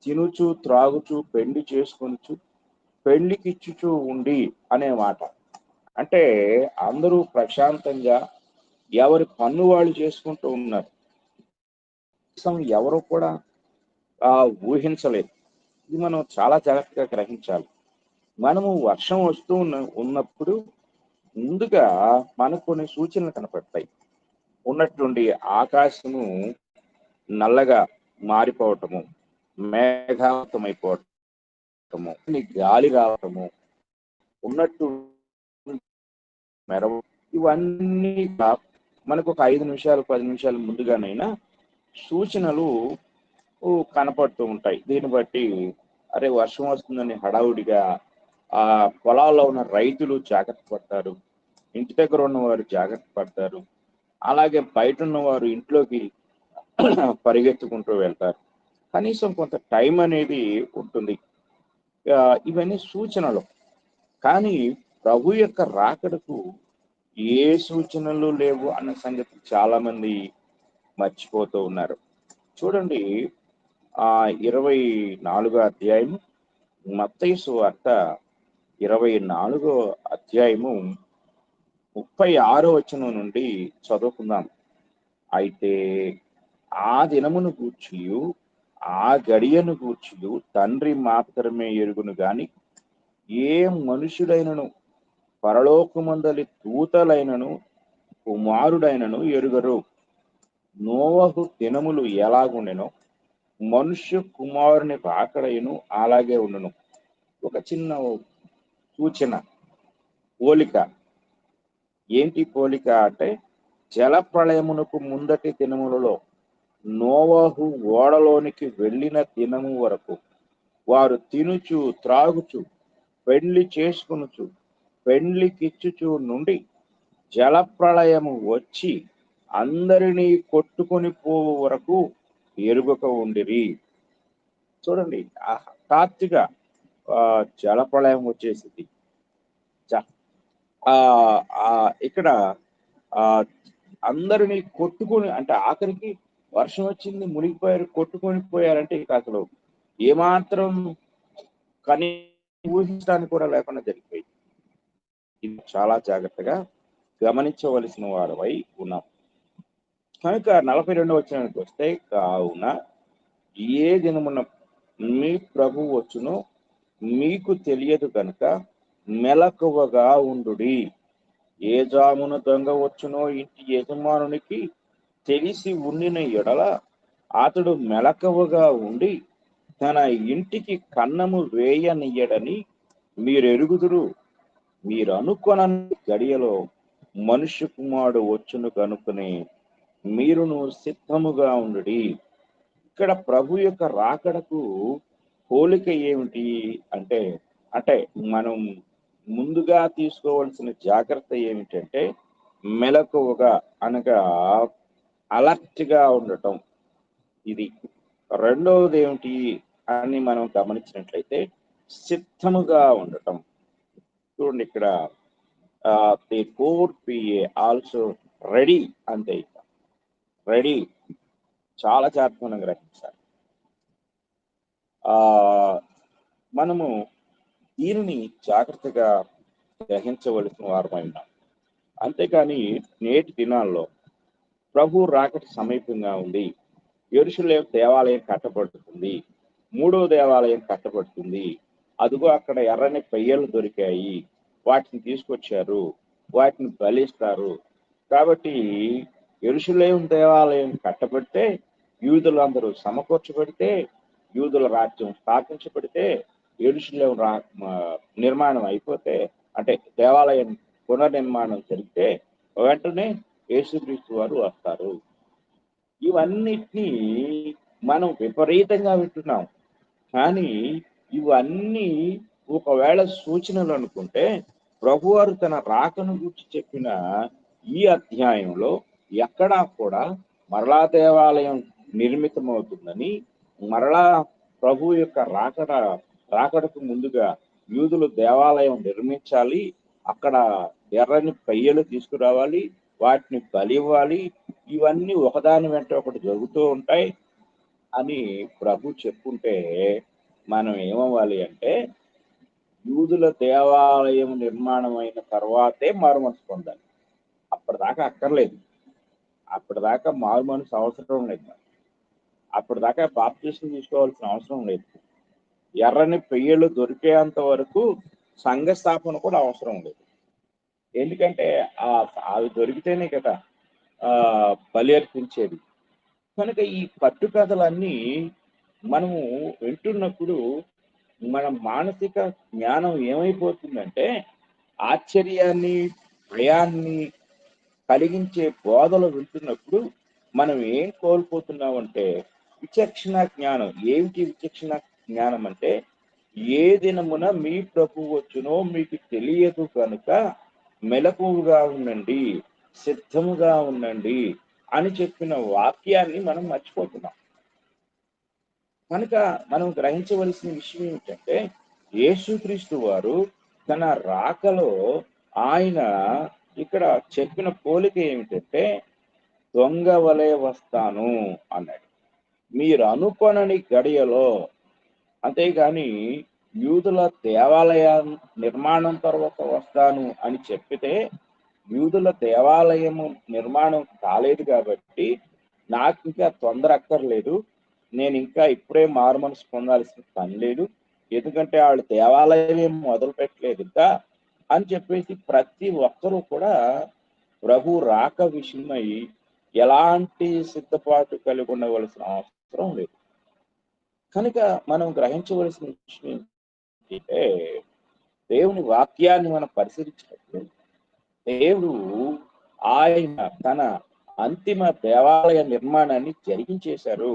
తినుచు త్రాగుచు పెండ్లి చేసుకొనుచు పెళ్లికిచ్చుచూ ఉండి అనే మాట. అంటే అందరూ ప్రశాంతంగా ఎవరి పన్ను వాళ్ళు చేసుకుంటూ ఉన్నారు. ఎవరు కూడా ఊహించలేదు. ఇది మనం చాలా జాగ్రత్తగా గ్రహించాలి. మనము వర్షం వస్తూ ఉన్నప్పుడు ముందుగా మనకు కొన్ని సూచనలు కనపడతాయి. ఉన్నట్టుండి ఆకాశము నల్లగా మారిపోవటము, మేఘావతమైపోవటము, గాలి రావటము, ఉన్నట్టు మెరవ, ఇవన్నీ మనకు ఒక 5 నిమిషాలు 10 నిమిషాలు ముందుగానైనా సూచనలు కనపడుతూ ఉంటాయి. దీన్ని బట్టి అరే వర్షం వస్తుందని హడావుడిగా ఆ పొలాల్లో ఉన్న రైతులు జాగ్రత్త పడతారు, ఇంటి దగ్గర ఉన్నవారు జాగ్రత్త పడతారు, అలాగే బయట ఉన్నవారు ఇంట్లోకి పరిగెత్తుకుంటూ వెళ్తారు. కనీసం కొంత టైం అనేది ఉంటుంది. ఇవన్నీ సూచనలు. కానీ ప్రభు యొక్క రాకడకు ఏ సూచనలు లేవు అన్న సంగతి చాలా మంది మర్చిపోతూ ఉన్నారు. చూడండి, 24వ అధ్యాయము, మత్తయి సువార్త 24వ అధ్యాయము 36వ వచనం నుండి చదువుకుందాం. అయితే ఆ దినమును గూర్చియు ఆ గడియను గూర్చియు తండ్రి మాత్రమే ఎరుగును గాని ఏ మనుషుడైనను పరలోకమందలి దూతలైనను కుమారుడైనను ఎరుగరు. నోవహు దినములు ఎలాగుండెనో మనుష్య కుమారుని రాకడయును అలాగే ఉండును. ఒక చిన్న సూచన, పోలిక. ఏంటి పోలిక అంటే, జల ప్రళయమునకు ముందటి దినములలో నోవహు ఓడలోనికి వెళ్ళిన దినము వరకు వారు తినుచు త్రాగుచు పెండ్లి చేసుకొనుచు పెండ్లికిచ్చుచు నుండి జల ప్రళయము వచ్చి అందరినీ కొట్టుకొని పోవు వరకు ఎరుగక ఉండిరి. చూడండి, హఠాత్తుగా జల ప్రళయం వచ్చేసింది. ఇక్కడ అందరినీ కొట్టుకొని, అంటే ఆఖరికి వర్షం వచ్చింది, మునిగిపోయారు, కొట్టుకొని పోయారంటే ఇక అసలు ఏమాత్రం కానీ ఊహించడానికి కూడా లేకుండా జరిగిపోయింది. ఇది చాలా జాగ్రత్తగా గమనించవలసిన వారమై ఉన్నాం. కనుక 42వ వచనానికి వస్తే, కావున ఏ దినమున మీ ప్రభు వచ్చునో మీకు తెలియదు కనుక మెలకువగా ఉండుడి. ఏ జామున దొంగ వచ్చునో ఇంటి యజమానునికి తెలిసి ఉండిన ఎడల అతడు మెలకువగా ఉండి తన ఇంటికి కన్నము వేయనియ్యడని మీరెరుగుదురు. మీరు అనుకొనని గడియలో మనుష్య కుమారుడు వచ్చును కనుకనే మీరును సిద్ధముగా ఉండుడి. ఇక్కడ ప్రభు యొక్క రాకడకు పోలిక ఏమిటి అంటే మనం ముందుగా తీసుకోవాల్సిన జాగ్రత్త ఏమిటంటే మెలకువగా, అనగా అలర్ట్ గా ఉండటం. ఇది. రెండవది ఏమిటి అని మనం గమనించినట్లయితే సిద్ధముగా ఉండటం. చూడండి, ఇక్కడ the four PA also ready, అంతే. రెడీ, చాలా జాగ్రత్తగా మనం గ్రహించాలి. మనము దీనిని జాగ్రత్తగా గ్రహించవలసిన వారమై ఉన్నాం. అంతేకాని నేటి దినాల్లో ప్రభు రాకటి సమీపంగా ఉంది, యెరూషలేము దేవాలయం కట్టబడుతుంది, 3వ దేవాలయం కట్టబడుతుంది, అదిగో అక్కడ ఎర్రని పెయ్యలు దొరికాయి, వాటిని తీసుకొచ్చారు, వాటిని బలిస్తారు, కాబట్టి యెరూషలేము దేవాలయం కట్టబడితే, యూదులందరూ సమకూర్చబడితే, యూదుల రాజ్యం స్థాపించబడితే, యెరూషలేము నిర్మాణం అయిపోతే, అంటే దేవాలయం పునర్నిర్మాణం జరిగితే వెంటనే యేసుక్రీస్తు వారు వస్తారు. ఇవన్నిటినీ మనం విపరీతంగా వింటున్నాం. కానీ ఇవన్నీ ఒకవేళ సూచనలు అనుకుంటే, ప్రభువారు తన రాకను గురించి చెప్పిన ఈ అధ్యాయంలో ఎక్కడా కూడా మరలా దేవాలయం నిర్మితమవుతుందని, మరలా ప్రభు యొక్క రాకడకు ముందుగా యూదులు దేవాలయం నిర్మించాలి, అక్కడ ఎర్రని పెయ్యలు తీసుకురావాలి, వాటిని బలి ఇవ్వాలి, ఇవన్నీ ఒకదాని వెంట ఒకటి జరుగుతూ ఉంటాయి అని ప్రభు చెప్పుంటే మనం ఏమవ్వాలి అంటే, యూదుల దేవాలయం నిర్మాణం అయిన తర్వాతే మారుమనసు పొందాలి. అప్పటిదాకా అక్కర్లేదు. అప్పటిదాకా మారుమనసు అవసరం లేదు. అప్పటిదాకా బాప్తిసం తీసుకోవాల్సిన అవసరం లేదు. ఎర్రని పెయ్యలు దొరికేంత వరకు సంఘ స్థాపన కూడా అవసరం లేదు. ఎందుకంటే అవి దొరికితేనే కదా బలి అర్పించేది. కనుక ఈ కట్టుకథలన్నీ మనము వింటున్నప్పుడు మన మానసిక జ్ఞానం ఏమైపోతుందంటే, ఆశ్చర్యాన్ని భయాన్ని కలిగించే బోధలు వింటున్నప్పుడు మనం ఏం కోల్పోతున్నామంటే విచక్షణ జ్ఞానం. ఏమిటి విచక్షణ జ్ఞానం అంటే, ఏ దినమున మీ ప్రభు వచ్చునో మీకు తెలియదు కనుక మెలకువగా ఉండండి, సిద్ధముగా ఉండండి అని చెప్పిన వాక్యాన్ని మనం మర్చిపోతున్నాం. కనుక మనం గ్రహించవలసిన విషయం ఏమిటంటే, యేసుక్రీస్తు వారు తన రాకలో ఆయన ఇక్కడ చెప్పిన పోలిక ఏమిటంటే, దొంగ వలె వస్తాను అన్నాడు. మీరు అనుకొనని గడియలో, అంతేగాని యూదుల దేవాలయ నిర్మాణం తర్వాత వస్తాను అని చెప్పితే, యూదుల దేవాలయము నిర్మాణం కాలేదు కాబట్టి నాకు ఇంకా తొందర అక్కర్లేదు, నేను ఇంకా ఇప్పుడే మారుమనసు పొందాల్సిన పని లేదు, ఎందుకంటే వాళ్ళు దేవాలయం ఏం మొదలు పెట్టలేదు ఇంకా అని చెప్పేసి ప్రతి ఒక్కరూ కూడా ప్రభు రాక విషయమై ఎలాంటి సిద్ధపాటు కలిగి ఉండవలసిన అవసరం లేదు. కనుక మనం గ్రహించవలసిన విషయం ఏంటంటే, దేవుని వాక్యాన్ని మనం పరిశీలించినప్పుడు దేవుడు ఆయన తన అంతిమ దేవాలయ నిర్మాణాన్ని జరిగించేశారు.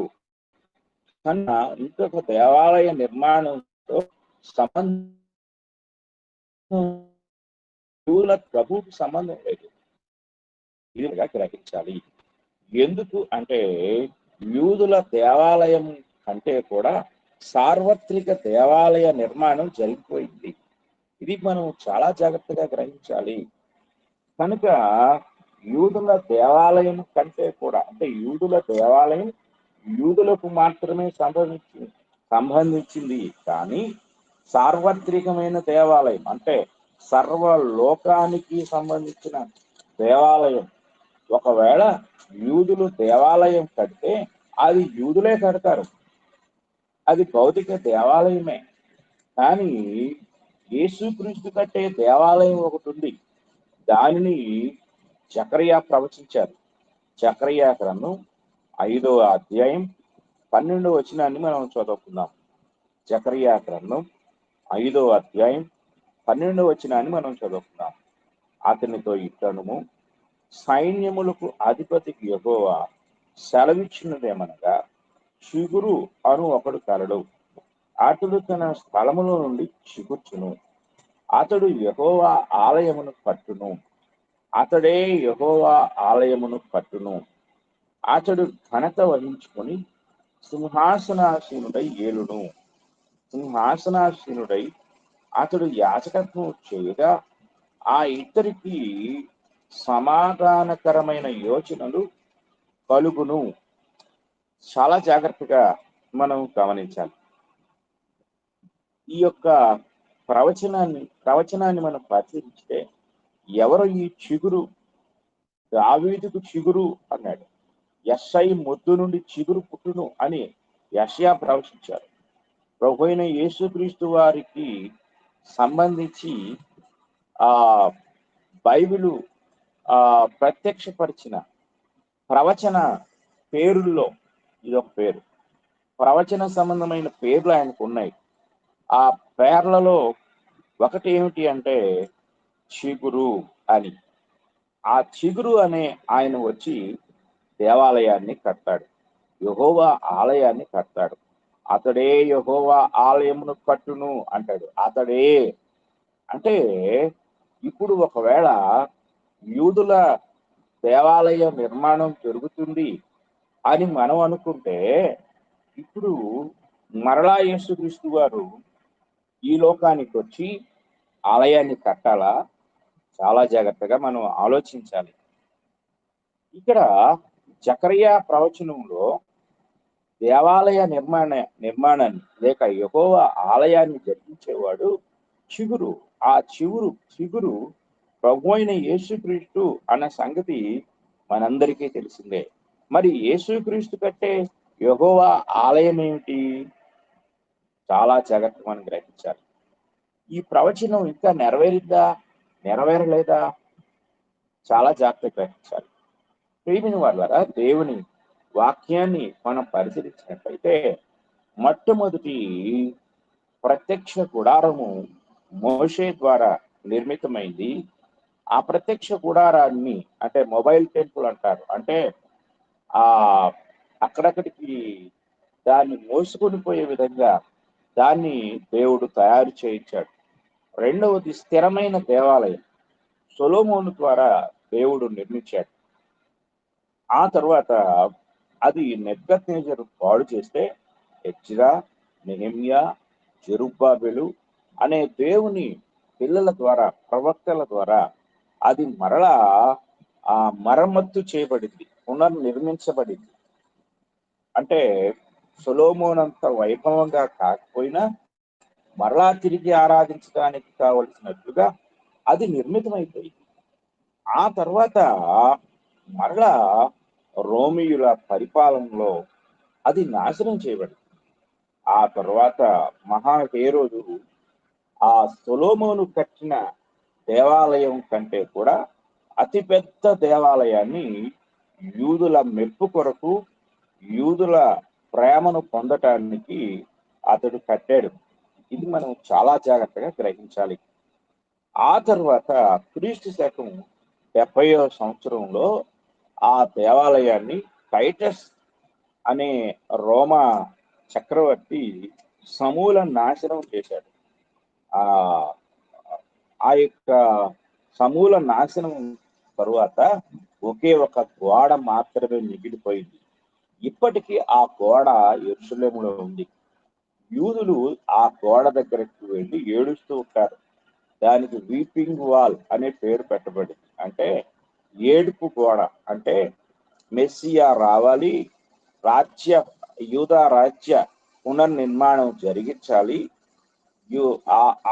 కనుక ఇంకొక దేవాలయ నిర్మాణంతో సంబంధం ప్రభువుకి సంబంధం లేదు. ఇదిగా గ్రహించాలి. ఎందుకు అంటే, యూదుల దేవాలయం కంటే కూడా సార్వత్రిక దేవాలయ నిర్మాణం జరిగిపోయింది. ఇది మనం చాలా జాగ్రత్తగా గ్రహించాలి. కనుక యూదుల దేవాలయం కంటే కూడా, అంటే యూదుల దేవాలయం యూదులకు మాత్రమే సంబంధించింది కానీ సార్వత్రికమైన దేవాలయం అంటే సర్వలోకానికి సంబంధించిన దేవాలయం, ఒకవేళ యూదులు దేవాలయం కడితే అది యూదులే కడతారు, అది భౌతిక దేవాలయమే. కానీ యేసుక్రీస్తు కట్టే దేవాలయం ఒకటి ఉంది, దానిని జకరియా ప్రవచించారు. జకరియా గ్రంథం 5వ అధ్యాయం 12వ వచనాన్ని మనం చదువుకుందాం. జకరియా గ్రంథం 5వ అధ్యాయం 12వ వచనాన్ని మనం చదువుకుందాం. అతనితో ఇట్లనుము, సైన్యములకు అధిపతికి యెహోవా సెలవిచ్చినదేమనగా, చిగురు అను ఒకడు కలడు, అతడు తన స్థలములో నుండి చిగుర్చును, అతడు యెహోవా ఆలయమును కట్టును, అతడే యెహోవా ఆలయమును కట్టును, అతడు ఘనత వహించుకొని సింహాసనాసీనుడై ఏలును, సింహాసనాసీనుడై అతడు యాజకత్వం చేయగా ఆ ఇద్దరికి సమాధానకరమైన యోచనలు కలుగును. చాలా జాగ్రత్తగా మనం గమనించాలి. ఈ యొక్క ప్రవచనాన్ని మనం పరిశీలిస్తే ఎవరు ఈ చిగురు, దావీదుకు చిగురు అన్నాడు. యెషై మొద్దు నుండి చిగురు పుట్టును అని యెషయా ప్రవచించారు. ప్రభు అయిన యేసుక్రీస్తు వారికి సంబంధించి ఆ బైబిలు ప్రత్యక్షపరిచిన ప్రవచన పేరుల్లో ఇదొక పేరు. ప్రవచన సంబంధమైన పేర్లు ఆయనకు ఉన్నాయి. ఆ పేర్లలో ఒకటి ఏమిటి అంటే చిగురు అని. ఆ చిగురు అనే ఆయన వచ్చి దేవాలయాన్ని కడతాడు, యెహోవా ఆలయాన్ని కడతాడు. అతడే యెహోవా ఆలయమును కట్టును అంటాడు. అతడే అంటే ఇప్పుడు ఒకవేళ యూదుల దేవాలయ నిర్మాణం జరుగుతుంది అని మనం అనుకుంటే, ఇప్పుడు మరలా యేసుక్రీస్తు వారు ఈ లోకానికి వచ్చి ఆలయాన్ని కట్టాలా? చాలా జాగ్రత్తగా మనం ఆలోచించాలి. ఇక్కడ జకర్యా ప్రవచనంలో దేవాలయ నిర్మాణాన్ని లేక యెహోవా ఆలయాన్ని జరిగించేవాడు చిగురు. ఆ చిగురు ప్రభు అయిన యేసుక్రీస్తు అన్న సంగతి మనందరికీ తెలిసిందే. మరి యేసుక్రీస్తు కట్టే యెహోవా ఆలయం ఏమిటి? చాలా జాగ్రత్తగా మనం గ్రహించాలి. ఈ ప్రవచనం ఇంకా నెరవేరిద్దా, నెరవేరలేదా? చాలా జాగ్రత్తగా గ్రహించాలి. ప్రియమైన వాళ్ళారా, దేవుని వాక్యాన్ని మనం పరిశీలించినట్లయితే మొట్టమొదటి ప్రత్యక్ష గుడారము మోషే ద్వారా నిర్మితమైంది. ఆ ప్రత్యక్ష గుడారాన్ని అంటే మొబైల్ టెంపుల్ అంటారు. అంటే ఆ అక్కడక్కడికి దాన్ని మోసుకొని పోయే విధంగా దాన్ని దేవుడు తయారు చేయించాడు. రెండవది స్థిరమైన దేవాలయం సొలొమోను ద్వారా దేవుడు నిర్మించాడు. ఆ తర్వాత అది నెబుకద్నెజరు పాడు చేస్తే ఎజ్రా, నెహెమ్యా, జెరుబ్బాబెలు అనే దేవుని పిల్లల ద్వారా, ప్రవక్తల ద్వారా అది మరలా మరమ్మత్తు చేయబడింది, పునర్నిర్మించబడింది. అంటే సొలొమోనంత వైభవంగా కాకపోయినా మరలా తిరిగి ఆరాధించడానికి కావలసినట్లుగా అది నిర్మితమైపోయింది. ఆ తర్వాత మరలా రోమియుల పరిపాలనలో అది నాశనం చేయబడింది. ఆ తర్వాత మహాహేరోదు ఆ సొలొమోను కట్టిన దేవాలయం కంటే కూడా అతిపెద్ద దేవాలయాన్ని యూదుల మెప్పు కొరకు, యూదుల ప్రేమను పొందటానికి అతడు కట్టాడు. ఇది మనం చాలా జాగ్రత్తగా గ్రహించాలి. ఆ తర్వాత క్రీస్తు శకం 70వ సంవత్సరంలో ఆ దేవాలయాన్ని టైటస్ అనే రోమా చక్రవర్తి సమూల నాశనం చేశాడు. ఆ యొక్క సమూల నాశనం తరువాత ఒకే ఒక గోడ మాత్రమే మిగిలిపోయింది. ఇప్పటికీ ఆ గోడ యెరూషలేములో ఉంది. యూదులు ఆ గోడ దగ్గరికి వెళ్ళి ఏడుస్తూ ఉంటారు. దానికి వీపింగ్ వాల్ అనే పేరు పెట్టబడింది. అంటే ఏడుపు గోడ. అంటే మెస్సియా రావాలి, యూదా రాజ్య పునర్నిర్మాణం జరిగించాలి,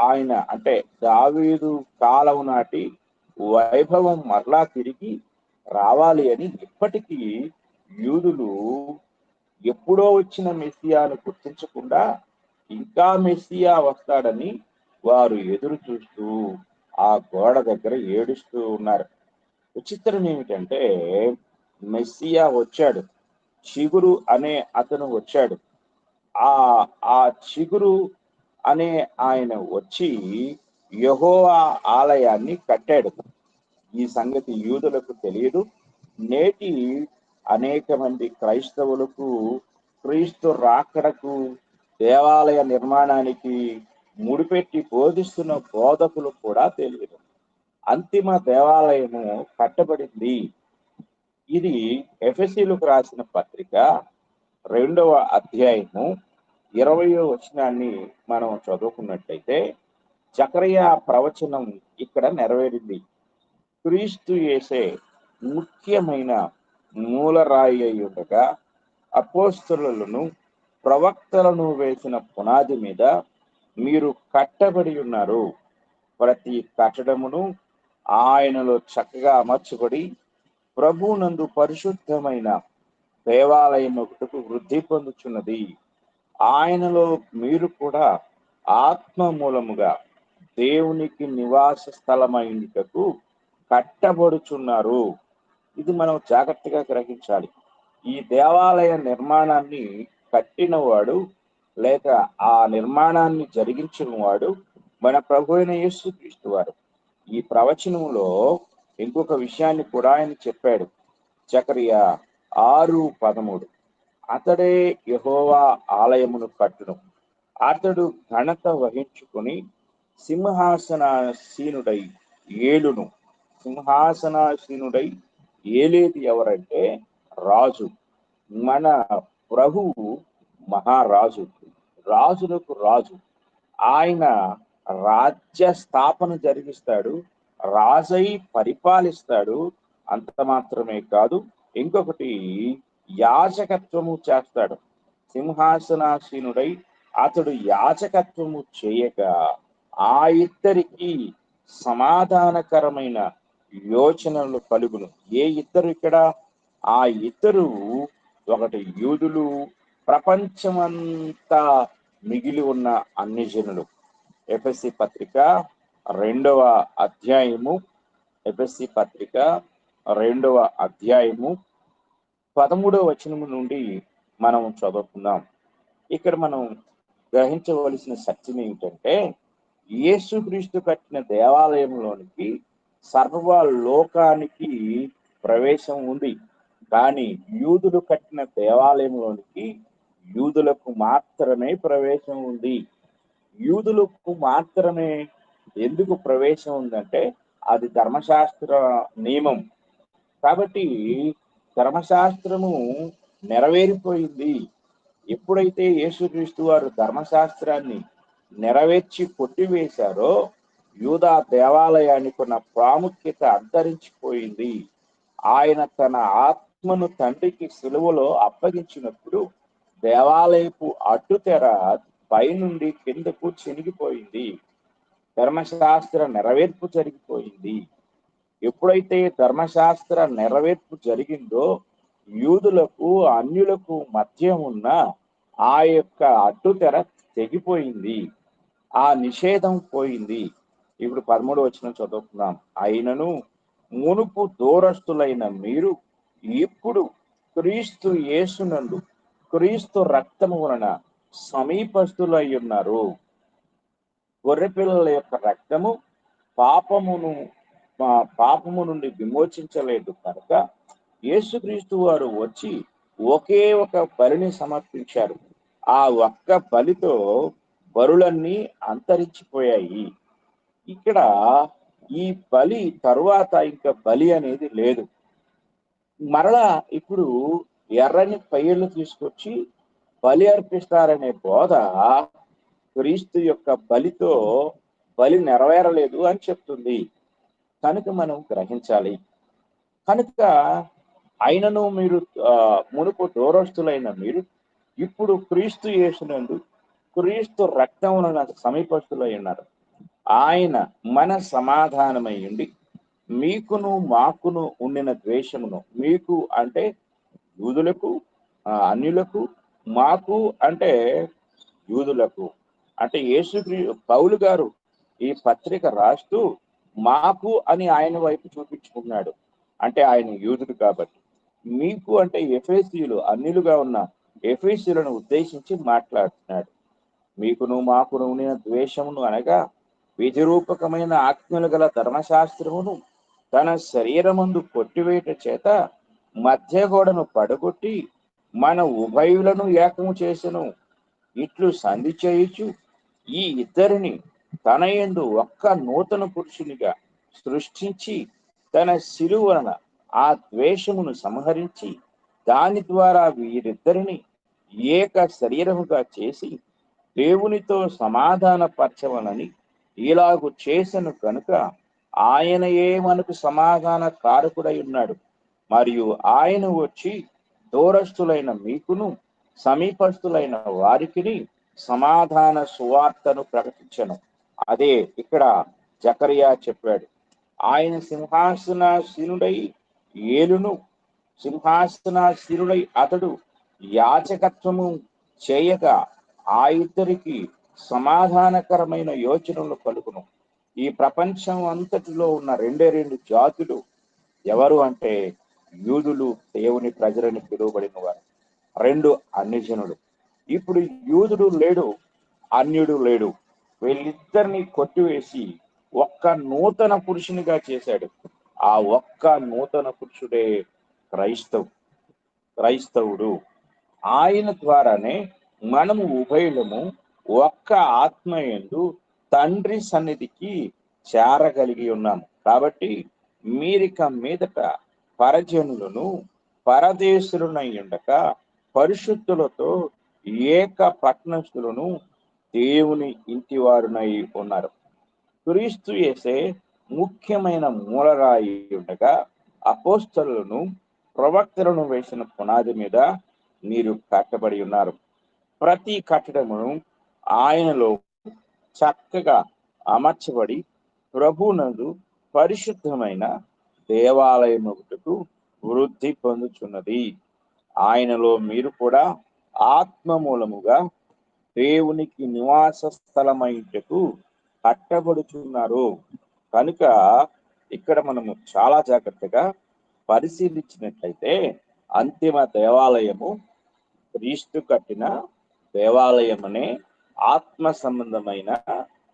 ఆయన అంటే దావీదు కాలం నాటి వైభవం మరలా తిరిగి రావాలి అని ఇప్పటికీ యూదులు ఎప్పుడో వచ్చిన మెస్సియాను గుర్తించకుండా ఇంకా మెస్సియా వస్తాడని వారు ఎదురు చూస్తూ ఆ గోడ దగ్గర ఏడుస్తూ ఉన్నారు. విచిత్రం ఏమిటంటే మెస్సియా వచ్చాడు, చిగురు అనే అతను వచ్చాడు. ఆ చిగురు అనే ఆయన వచ్చి యెహోవా ఆలయాన్ని కట్టాడు. ఈ సంగతి యూదులకు తెలియదు. నేటి అనేక మంది క్రైస్తవులకు క్రీస్తు రాకడకు, దేవాలయ నిర్మాణానికి ముడిపెట్టి బోధిస్తున్న బోధకులు కూడా తెలియదు. అంతిమ దేవాలయము కట్టబడింది. ఇది ఎఫెసీయులకు రాసిన పత్రిక 2వ అధ్యాయము 20వ వచనాన్ని మనం చదువుకున్నట్లయితే జకర్యా ప్రవచనం ఇక్కడ నెరవేరింది. క్రీస్తు యేసే ముఖ్యమైన మూలరాయి అయి ఉండగా అపోస్తలులను ప్రవక్తలను వేసిన పునాది మీద మీరు కట్టబడి ఉన్నారు. ప్రతి కట్టడమును ఆయనలో చక్కగా అమర్చబడి ప్రభువునందు పరిశుద్ధమైన దేవాలయం ఒకటికి వృద్ధి పొందుచున్నది. ఆయనలో మీరు కూడా ఆత్మ మూలముగా దేవునికి నివాస స్థలమైనటకు కట్టబడుచున్నారు. ఇది మనం జాగ్రత్తగా గ్రహించాలి. ఈ దేవాలయ నిర్మాణాన్ని కట్టినవాడు లేక ఆ నిర్మాణాన్ని జరిగించిన వాడు మన ప్రభు అయిన యేసుక్రీస్తు వారు. ఈ ప్రవచనంలో ఇంకొక విషయాన్ని కూడా ఆయన చెప్పాడు. జకరియా 6:13 అతడే యెహోవా ఆలయమును కట్టును, అతడు ఘనత వహించుకుని సింహాసనాసీనుడై ఏలును. సింహాసనాసీనుడై ఏలేది ఎవరంటే రాజు. మన ప్రభువు మహారాజు, రాజులకు రాజు. ఆయన రాజ్య స్థాపన జరిగిస్తాడు, రాజై పరిపాలిస్తాడు. అంత మాత్రమే కాదు, ఇంకొకటి యాజకత్వము చేస్తాడు. సింహాసనాసీనుడై అతడు యాజకత్వము చేయగా ఆ ఇద్దరికి సమాధానకరమైన యోచనలు కలుగును. ఏ ఇద్దరు ఇక్కడ? ఆ ఇద్దరు ఒకటి యూదులు, ప్రపంచమంతా మిగిలి ఉన్న అన్ని జనులు. ఎఫెసీ పత్రిక 2వ అధ్యాయము, ఎఫెసీ పత్రిక 2వ అధ్యాయము 13వ వచనము నుండి మనం చదువుకుందాం. ఇక్కడ మనం గ్రహించవలసిన సత్యం ఏమిటంటే, యేసుక్రీస్తు కట్టిన దేవాలయంలోనికి సర్వలోకానికి ప్రవేశం ఉంది. కానీ యూదులు కట్టిన దేవాలయంలోనికి యూదులకు మాత్రమే ప్రవేశం ఉంది. యూదులకు మాత్రమే ఎందుకు ప్రవేశం ఉందంటే అది ధర్మశాస్త్ర నియమం. కాబట్టి ధర్మశాస్త్రము నెరవేరిపోయింది. ఎప్పుడైతే యేసుక్రీస్తు వారు ధర్మశాస్త్రాన్ని నెరవేర్చి కొట్టివేశారో యూదా దేవాలయానికి ఉన్న ప్రాముఖ్యత అంతరించిపోయింది. ఆయన తన ఆత్మను తండ్రికి సిలువలో అప్పగించినప్పుడు దేవాలయపు అడ్డుతెర పైనుండి కిందకు చినిగిపోయింది. ధర్మశాస్త్ర నెరవేర్పు జరిగిపోయింది. ఎప్పుడైతే ధర్మశాస్త్ర నెరవేర్పు జరిగిందో యూదులకు అన్యులకు మధ్య ఉన్న ఆ యొక్క అడ్డుతెర తెగిపోయింది, ఆ నిషేధం పోయింది. ఇప్పుడు 13వ వచనం చదువుకుందాం. అయినను మునుపు దూరస్తులైన మీరు ఇప్పుడు క్రీస్తు యేసునందు క్రీస్తు రక్తము వలన సమీపస్తులై ఉన్నారు. గొర్రెపిల్లల యొక్క రక్తము పాపము నుండి విమోచించలేదు కనుక యేసుక్రీస్తు వారు వచ్చి ఒకే ఒక బలిని సమర్పించారు. ఆ ఒక్క బలితో బలులన్నీ అంతరించిపోయాయి. ఇక్కడ ఈ బలి తరువాత ఇంకా బలి అనేది లేదు. మరలా ఇప్పుడు ఎర్రని పయ్యలు తీసుకొచ్చి బలి అర్పిస్తారనే బోధ క్రీస్తు యొక్క బలితో బలి నెరవేరలేదు అని చెప్తుంది. కనుక మనం గ్రహించాలి. కనుక అయినను మీరు మునుపు దూరస్తులైన మీరు ఇప్పుడు క్రీస్తు యేసునందు క్రీస్తు రక్తమున సమీపస్తులై ఉన్నారు. ఆయన మన సమాధానమై ఉండి మీకును మాకును ఉండిన ద్వేషమును, మీకు అంటే యూదులకు అన్యులకు, మాకు అంటే యూదులకు, అంటే పౌలు గారు ఈ పత్రిక రాస్తూ మాకు అని ఆయన వైపు చూపించుకున్నాడు. అంటే ఆయన యూదుడు కాబట్టి. మీకు అంటే ఎఫెసీయులు, అన్యులుగా ఉన్న ఎఫెసీయులను ఉద్దేశించి మాట్లాడుతున్నాడు. మీకును మాకును ఉండిన ద్వేషమును అనగా విధిరూపకమైన ఆజ్ఞలు గల ధర్మశాస్త్రమును తన శరీరమందు కొట్టివేయట చేత మధ్య గోడను పడగొట్టి మన ఉభయులను ఏకము చేసెను. ఇట్లు సంధి చేయుచు ఈ ఇద్దరిని తన యందు ఒక్క నూతన పురుషునిగా సృష్టించి తన శిలువన ఆ ద్వేషమును సంహరించి దాని ద్వారా వీరిద్దరిని ఏక శరీరముగా చేసి దేవునితో సమాధాన పరచవలని ఇలాగు చేసెను కనుక ఆయనయే మనకు సమాధాన కారకుడై ఉన్నాడు. మరియు ఆయన వచ్చి దూరస్తులైన మీకును సమీపస్తులైన వారికిని సమాధాన సువార్తను ప్రకటించను. అదే ఇక్కడ జకరియా చెప్పాడు. ఆయన సింహాసనాసీనుడై ఏలును. సింహాసనాసీనుడై అతడు యాచకత్వము చేయగా ఆ ఇద్దరికి సమాధానకరమైన యోచనలు కలుగును. ఈ ప్రపంచం అంతటిలో ఉన్న రెండు జాతులు ఎవరు అంటే యూదులు, దేవుని ప్రజలని పిలువబడిన వారు. రెండు అన్యజనులు. ఇప్పుడు యూదుడు లేడు, అన్యుడు లేడు. వీళ్ళిద్దరిని కొట్టివేసి ఒక్క నూతన పురుషునిగా చేశాడు. ఆ ఒక్క నూతన పురుషుడే క్రైస్తవుడు. ఆయన ద్వారానే మనము ఉభయులము ఒక్క ఆత్మయందు తండ్రి సన్నిధికి చేరగలిగి ఉన్నాము. కాబట్టి మీరిక మీదట పరజనులను పరదేశులనై ఉండక పరిశుద్ధులతో ఏక పట్టణస్థులను దేవుని ఇంటివారునై ఉన్నారు. క్రీస్తు యేసే ముఖ్యమైన మూలరాయి ఉండగా అపోస్తలులను ప్రవక్తలను వేసిన పునాది మీద మీరు కట్టబడి ఉన్నారు. ప్రతి కట్టడమును ఆయనలో చక్కగా అమర్చబడి ప్రభువునందు పరిశుద్ధమైన దేవాలయముకు వృద్ధి పొందుచున్నది. ఆయనలో మీరు కూడా ఆత్మ మూలముగా దేవునికి నివాస స్థలమైనకు కట్టబడుచున్నారు. కనుక ఇక్కడ మనము చాలా జాగ్రత్తగా పరిశీలించినట్లయితే అంతిమ దేవాలయము క్రీస్తు కట్టిన దేవాలయమనే ఆత్మ సంబంధమైన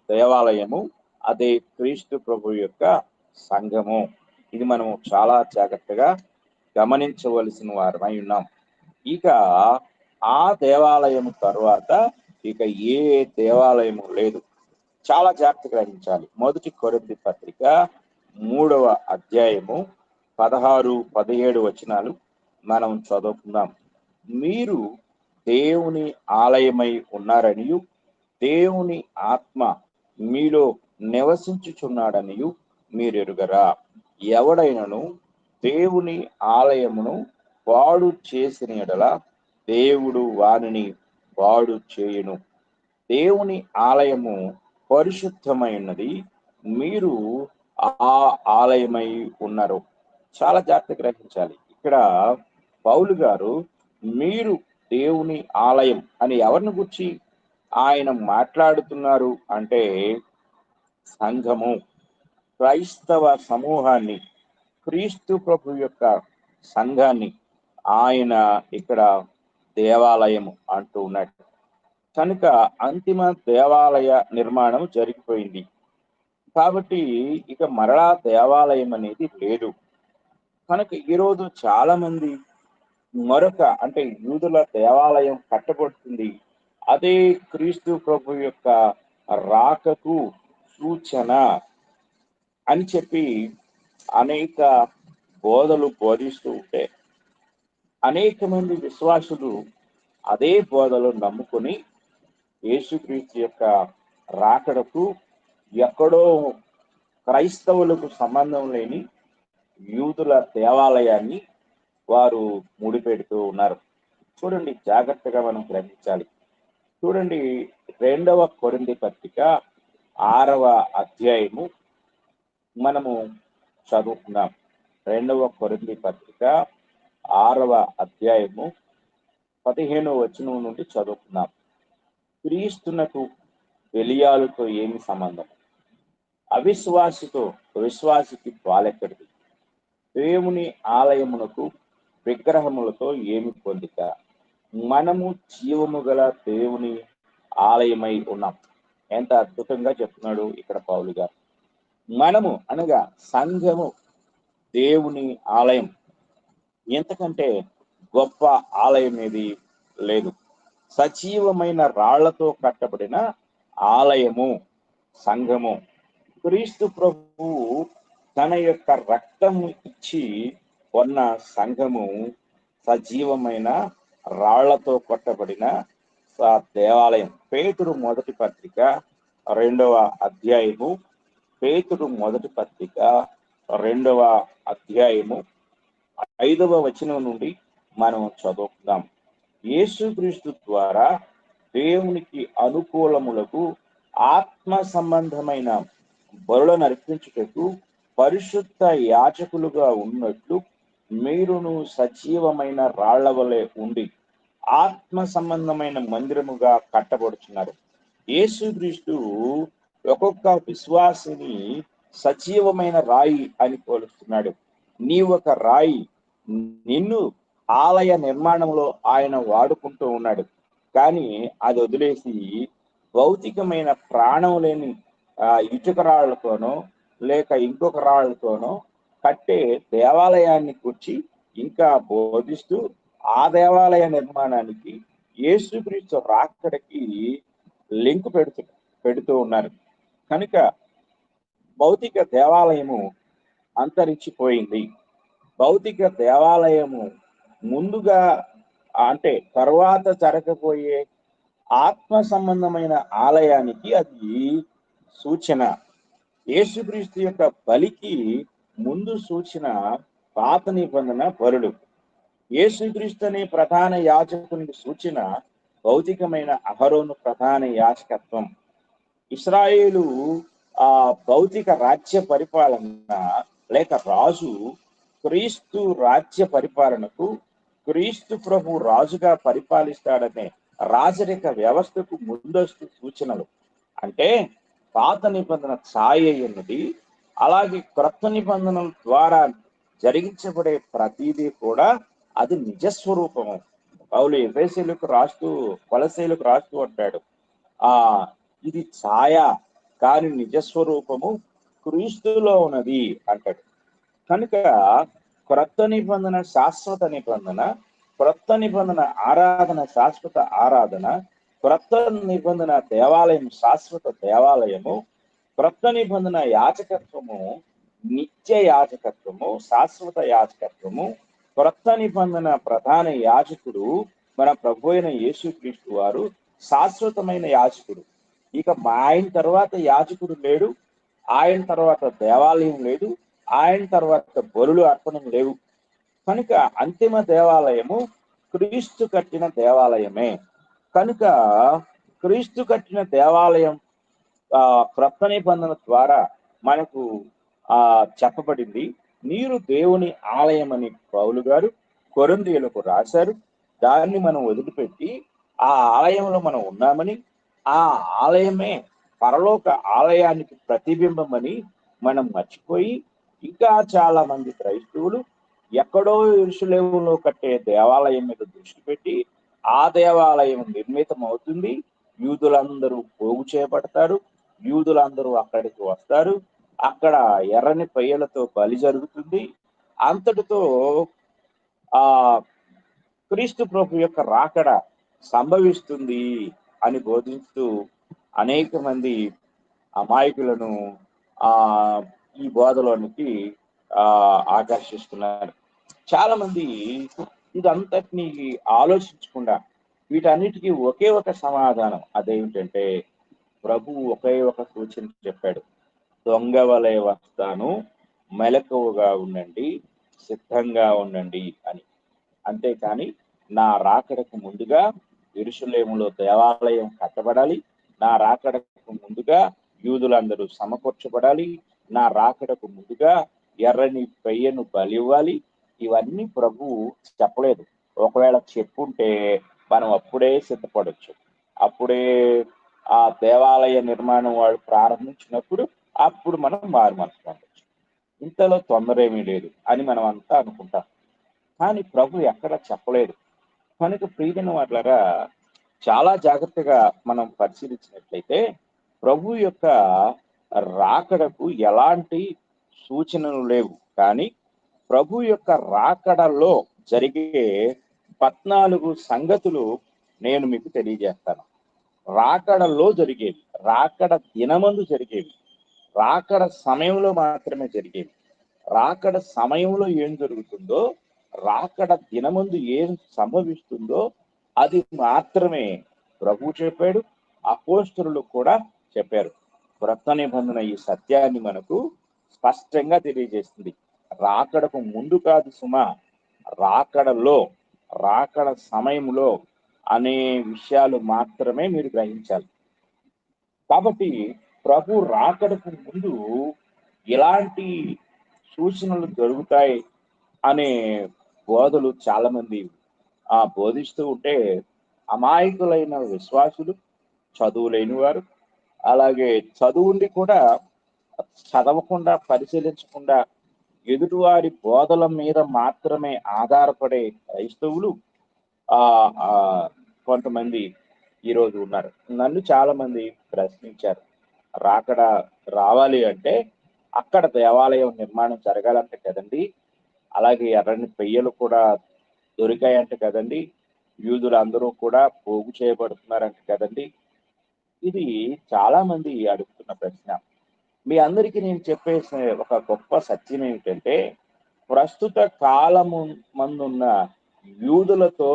దేవాలయము, అదే క్రీస్తు ప్రభు యొక్క సంఘము. ఇది మనము చాలా జాగ్రత్తగా గమనించవలసిన వారమై ఉన్నాం. ఇక ఆ దేవాలయము తర్వాత ఇక ఏ దేవాలయము లేదు. చాలా జాగ్రత్తగా గ్రహించాలి. 1 కొరింథీ పత్రిక 3వ అధ్యాయము 16-17 వచనాలు మనం చదువుకుందాం. మీరు దేవుని ఆలయమై ఉన్నారనియు దేవుని ఆత్మ మీలో నివసించుచున్నాడనియు మీరెరుగరా? ఎవడైనను దేవుని ఆలయమును పాడు చేసిన యెడల దేవుడు వానిని పాడు చేయును. దేవుని ఆలయము పరిశుద్ధమైనది, మీరు ఆ ఆలయమై ఉన్నారు. చాలా జాగ్రత్తగా గ్రహించాలి. ఇక్కడ పౌలు గారు మీరు దేవుని ఆలయం అని ఎవరిని గురించి ఆయన మాట్లాడుతున్నారు అంటే సంఘము, క్రైస్తవ సమూహాన్ని, క్రీస్తు ప్రభు యొక్క సంఘాన్ని ఆయన ఇక్కడ దేవాలయము అంటూ ఉన్నాడు. కనుక అంతిమ దేవాలయ నిర్మాణం జరిగిపోయింది. కాబట్టి ఇక మరలా దేవాలయం అనేది లేదు. కనుక ఈరోజు చాలా మంది మరొక అంటే యూదుల దేవాలయం కట్టబడుతుంది, అదే క్రీస్తు ప్రభు యొక్క రాకకు సూచన అని చెప్పి అనేక బోధలు బోధిస్తూ ఉంటే అనేక మంది విశ్వాసులు అదే బోధలు నమ్ముకొని యేసుక్రీస్తు యొక్క రాకడకు ఎక్కడో క్రైస్తవులకు సంబంధం లేని యూదుల దేవాలయాన్ని వారు ముడిపెడుతూ ఉన్నారు. చూడండి, జాగ్రత్తగా మనం గ్రహించాలి. చూడండి, 2వ కొరింథీ పత్రిక 6వ అధ్యాయము మనము చదువుకున్నాం. 2వ కొరింథీ పత్రిక 6వ అధ్యాయము 15వ వచనం నుండి చదువుకున్నాం. క్రీస్తునకు బెలియాలుతో ఏమి సంబంధం? అవిశ్వాసితో విశ్వాసికి పాలెక్కడిది? దేవుని ఆలయమునకు విగ్రహములతో ఏమి పొందిక? మనము జీవము గల దేవుని ఆలయమై ఉన్నాం. ఎంత అద్భుతంగా చెప్తున్నాడు ఇక్కడ పౌలు గారు. మనము అనగా సంఘము దేవుని ఆలయం. ఎంతకంటే గొప్ప ఆలయం ఏది లేదు. సజీవమైన రాళ్లతో కట్టబడిన ఆలయము సంఘము. క్రీస్తు ప్రభువు తన యొక్క రక్తము ఇచ్చి కొన్న సంఘము సజీవమైన రాళ్లతో కొట్టబడిన దేవాలయం. పేతురు మొదటి పత్రిక 2వ అధ్యాయము, పేతురు మొదటి పత్రిక 2వ అధ్యాయము 5వ వచనం నుండి మనం చదువుకుందాం. యేసుక్రీస్తు ద్వారా దేవునికి అనుకూలములకు ఆత్మ సంబంధమైన బలులను అర్పించుటకు పరిశుద్ధ యాజకులుగా ఉన్నట్లు మీరును సజీవమైన రాళ్ల వలె ఉండి ఆత్మ సంబంధమైన మందిరముగా కట్టబడుచున్నారు. యేసుక్రీస్తు ఒక్కొక్క విశ్వాసిని సజీవమైన రాయి అని పోలుస్తున్నాడు. నీ ఒక రాయి, నిన్ను ఆలయ నిర్మాణంలో ఆయన వాడుకుంటూ ఉన్నాడు. కానీ అది వదిలేసి భౌతికమైన ప్రాణం లేని ఇటుక రాళ్లతోనో లేక ఇంకొక రాళ్లతోనో కట్టే దేవాలయాన్ని కూర్చి ఇంకా బోధిస్తూ ఆ దేవాలయ నిర్మాణానికి యేసుక్రీస్తు రాకడికి లింక్ పెడుతూ ఉన్నారు. కనుక భౌతిక దేవాలయము అంతరించిపోయింది. భౌతిక దేవాలయము ముందుగా అంటే తర్వాత జరగబోయే ఆత్మ సంబంధమైన ఆలయానికి అది సూచన. యేసుక్రీస్తు యొక్క బలికి ముందు సూచన పాత నిబంధన బలులు. యేసుక్రీస్తు అనే ప్రధాన యాజకునికి సూచన భౌతికమైన అహరోను ప్రధాన యాజకత్వం. ఇశ్రాయేలు భౌతిక రాజ్య పరిపాలన లేక రాజు క్రీస్తు రాజ్య పరిపాలనకు క్రీస్తు ప్రభు రాజుగా పరిపాలిస్తాడనే రాజరిక వ్యవస్థకు ముందస్తు సూచనలు. అంటే పాత నిబంధన ఛాయ ఉన్నది. అలాగే క్రొత్త నిబంధనల ద్వారా జరిగించబడే ప్రతిదీ కూడా అది నిజస్వరూపము. పౌలు ఎఫెసీయులకు రాస్తూ కొలసీయులకు రాస్తూ అంటాడు, ఇది ఛాయ కాని నిజస్వరూపము క్రీస్తులో ఉన్నది అంటాడు. కనుక క్రొత్త నిబంధన శాశ్వత నిబంధన, క్రొత్త నిబంధన ఆరాధన శాశ్వత ఆరాధన, క్రొత్త నిబంధన దేవాలయం శాశ్వత దేవాలయము, క్రొత్త నిబంధన యాజకత్వము నిత్య యాజకత్వము, శాశ్వత యాజకత్వము. క్రొత్త నిబంధన ప్రధాన యాజకుడు మన ప్రభు అయిన యేసుక్రీస్తు వారు శాశ్వతమైన యాజకుడు. ఇక ఆయన తర్వాత యాజకుడు లేడు, ఆయన తర్వాత దేవాలయం లేదు, ఆయన తర్వాత బలులు అర్పణం లేవు. కనుక అంతిమ దేవాలయము క్రీస్తు కట్టిన దేవాలయమే. కనుక క్రీస్తు కట్టిన దేవాలయం క్రొత్త నిబంధన ద్వారా మనకు చెప్పబడింది. మీరు దేవుని ఆలయం అని పౌలు గారు కొరింథీయులకు రాశారు. దాన్ని మనం వదిలిపెట్టి ఆ ఆలయంలో మనం ఉన్నామని, ఆ ఆలయమే పరలోక ఆలయానికి ప్రతిబింబం అని మనం మర్చిపోయి ఇంకా చాలా మంది క్రైస్తవులు ఎక్కడో యెరూషలేములో కట్టే దేవాలయం మీద దృష్టి పెట్టి ఆ దేవాలయం నిర్మితం అవుతుంది, యూదులందరూ పోగు చేయబడతారు, యూదులందరూ అక్కడికి వస్తారు, అక్కడ ఎర్రని పయ్యలతో బలి జరుగుతుంది, అంతటితో క్రీస్తు ప్రభు యొక్క రాకడ సంభవిస్తుంది అని బోధిస్తూ అనేక మంది అమాయకులను ఈ బోధలోనికి ఆకర్షిస్తున్నారు. చాలా మంది ఇదంతటిని ఆలోచించకుండా వీటన్నిటికీ ఒకే ఒక సమాధానం, అదేమిటంటే ప్రభు ఒకే ఒక సూచన చెప్పాడు, దొంగ వలె వస్తాను, మెలకువగా ఉండండి, సిద్ధంగా ఉండండి అని. అంతేకాని నా రాకడకు ముందుగా యెరూషలేములో దేవాలయం కట్టబడాలి, నా రాకడకు ముందుగా యూదులందరూ సమకూర్చబడాలి, నా రాకడకు ముందుగా ఎర్రని పెయ్యను బలివ్వాలి, ఇవన్నీ ప్రభు చెప్పలేదు. ఒకవేళ చెప్పుంటే మనం అప్పుడే సిద్ధపడవచ్చు. అప్పుడే ఆ దేవాలయ నిర్మాణం వాళ్ళు ప్రారంభించినప్పుడు అప్పుడు మనం మారు మనసు పొందవచ్చు. ఇంతలో తొందర ఏమీ లేదు అని మనం అంతా అనుకుంటాం. కానీ ప్రభు ఎక్కడ చెప్పలేదు. కనుక ప్రియమైన వాళ్ళరా, చాలా జాగ్రత్తగా మనం పరిశీలించినట్లయితే ప్రభు యొక్క రాకడకు ఎలాంటి సూచనలు లేవు. కానీ ప్రభు యొక్క రాకడలో జరిగే 14 సంగతులు నేను మీకు తెలియజేస్తాను. రాకడలో జరిగేవి, రాకడ దినమందు జరిగేవి, రాకడ సమయంలో మాత్రమే జరిగేవి. రాకడ సమయంలో ఏం జరుగుతుందో, రాకడ దినమందు ఏం సంభవిస్తుందో అది మాత్రమే ప్రభు చెప్పాడు, అపోస్తలులు కూడా చెప్పారు. క్రొత్త నిబంధన ఈ సత్యాన్ని మనకు స్పష్టంగా తెలియజేస్తుంది. రాకడకు ముందు కాదు సుమా, రాకడలో రాకడ సమయంలో అనే విషయాలు మాత్రమే మీరు గ్రహించాలి. కాబట్టి ప్రభు రాకడకు ముందు ఇలాంటి సూచనలు జరుగుతాయి అనే బోధలు చాలా మంది బోధిస్తూ ఉంటే, అమాయకులైన విశ్వాసులు, చదువు లేని వారు, అలాగే చదువుండి కూడా చదవకుండా, పరిశీలించకుండా ఎదుటివారి బోధల మీద మాత్రమే ఆధారపడే క్రైస్తవులు కొంతమంది ఈరోజు ఉన్నారు. నన్ను చాలా మంది ప్రశ్నించారు, రాకడ రావాలి అంటే అక్కడ దేవాలయం నిర్మాణం జరగాలంటే కదండి, అలాగే ఎర్రని పెయ్యలు కూడా దొరికాయంటే కదండి, యూదులు అందరూ కూడా పోగు చేయబడుతున్నారంటే కదండి. ఇది చాలా మంది అడుగుతున్న ప్రశ్న. మీ అందరికీ నేను చెప్పే ఒక గొప్ప సత్యం ఏమిటంటే, ప్రస్తుత కాలము మందున్న యూదులతో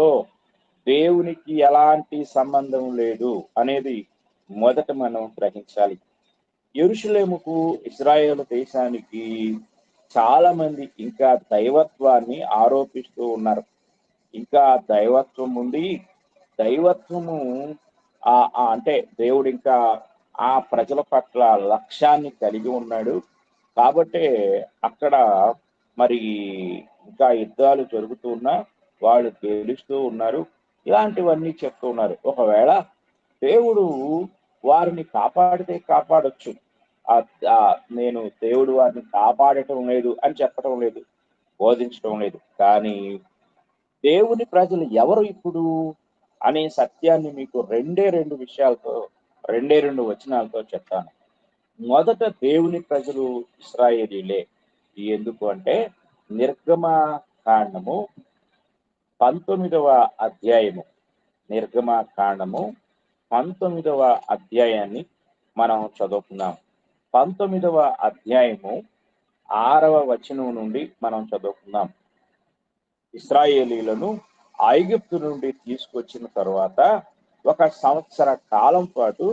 దేవునికి ఎలాంటి సంబంధం లేదు అనేది మొదట మనం గ్రహించాలి. యెరూషలేముకు, ఇశ్రాయేలు దేశానికి చాలా మంది ఇంకా దైవత్వాన్ని ఆరోపిస్తూ ఉన్నారు. ఇంకా దైవత్వం ఉంది, దైవత్వము అంటే దేవుడు ఇంకా ఆ ప్రజల పట్ల లక్ష్యాన్ని కలిగి ఉన్నాడు. కాబట్టి అక్కడ మరి ఇంకా యుద్ధాలు జరుగుతూ ఉన్నా వాళ్ళు గెలుస్తూ ఉన్నారు. ఇలాంటివన్నీ చెప్తూ ఉన్నారు. ఒకవేళ దేవుడు వారిని కాపాడితే కాపాడొచ్చు. నేను దేవుడు వారిని కాపాడటం లేదు అని చెప్పడం లేదు, బోధించడం లేదు. కానీ దేవుని ప్రజలు ఎవరు ఇప్పుడు అనే సత్యాన్ని మీకు రెండే రెండు వచనాలతో చెప్తాను. మొదట దేవుని ప్రజలు ఇశ్రాయేలీలే. ఎందుకు అంటే నిర్గమ కాండము 19వ అధ్యాయము, నిర్గమ కాండము 19వ అధ్యాయాన్ని మనం చదువుకున్నాం. 19వ అధ్యాయము 6వ వచనం నుండి మనం చదువుకుందాం. ఇశ్రాయేలీలను ఐగుప్తు నుండి తీసుకొచ్చిన తర్వాత 1 సంవత్సర కాలం పాటు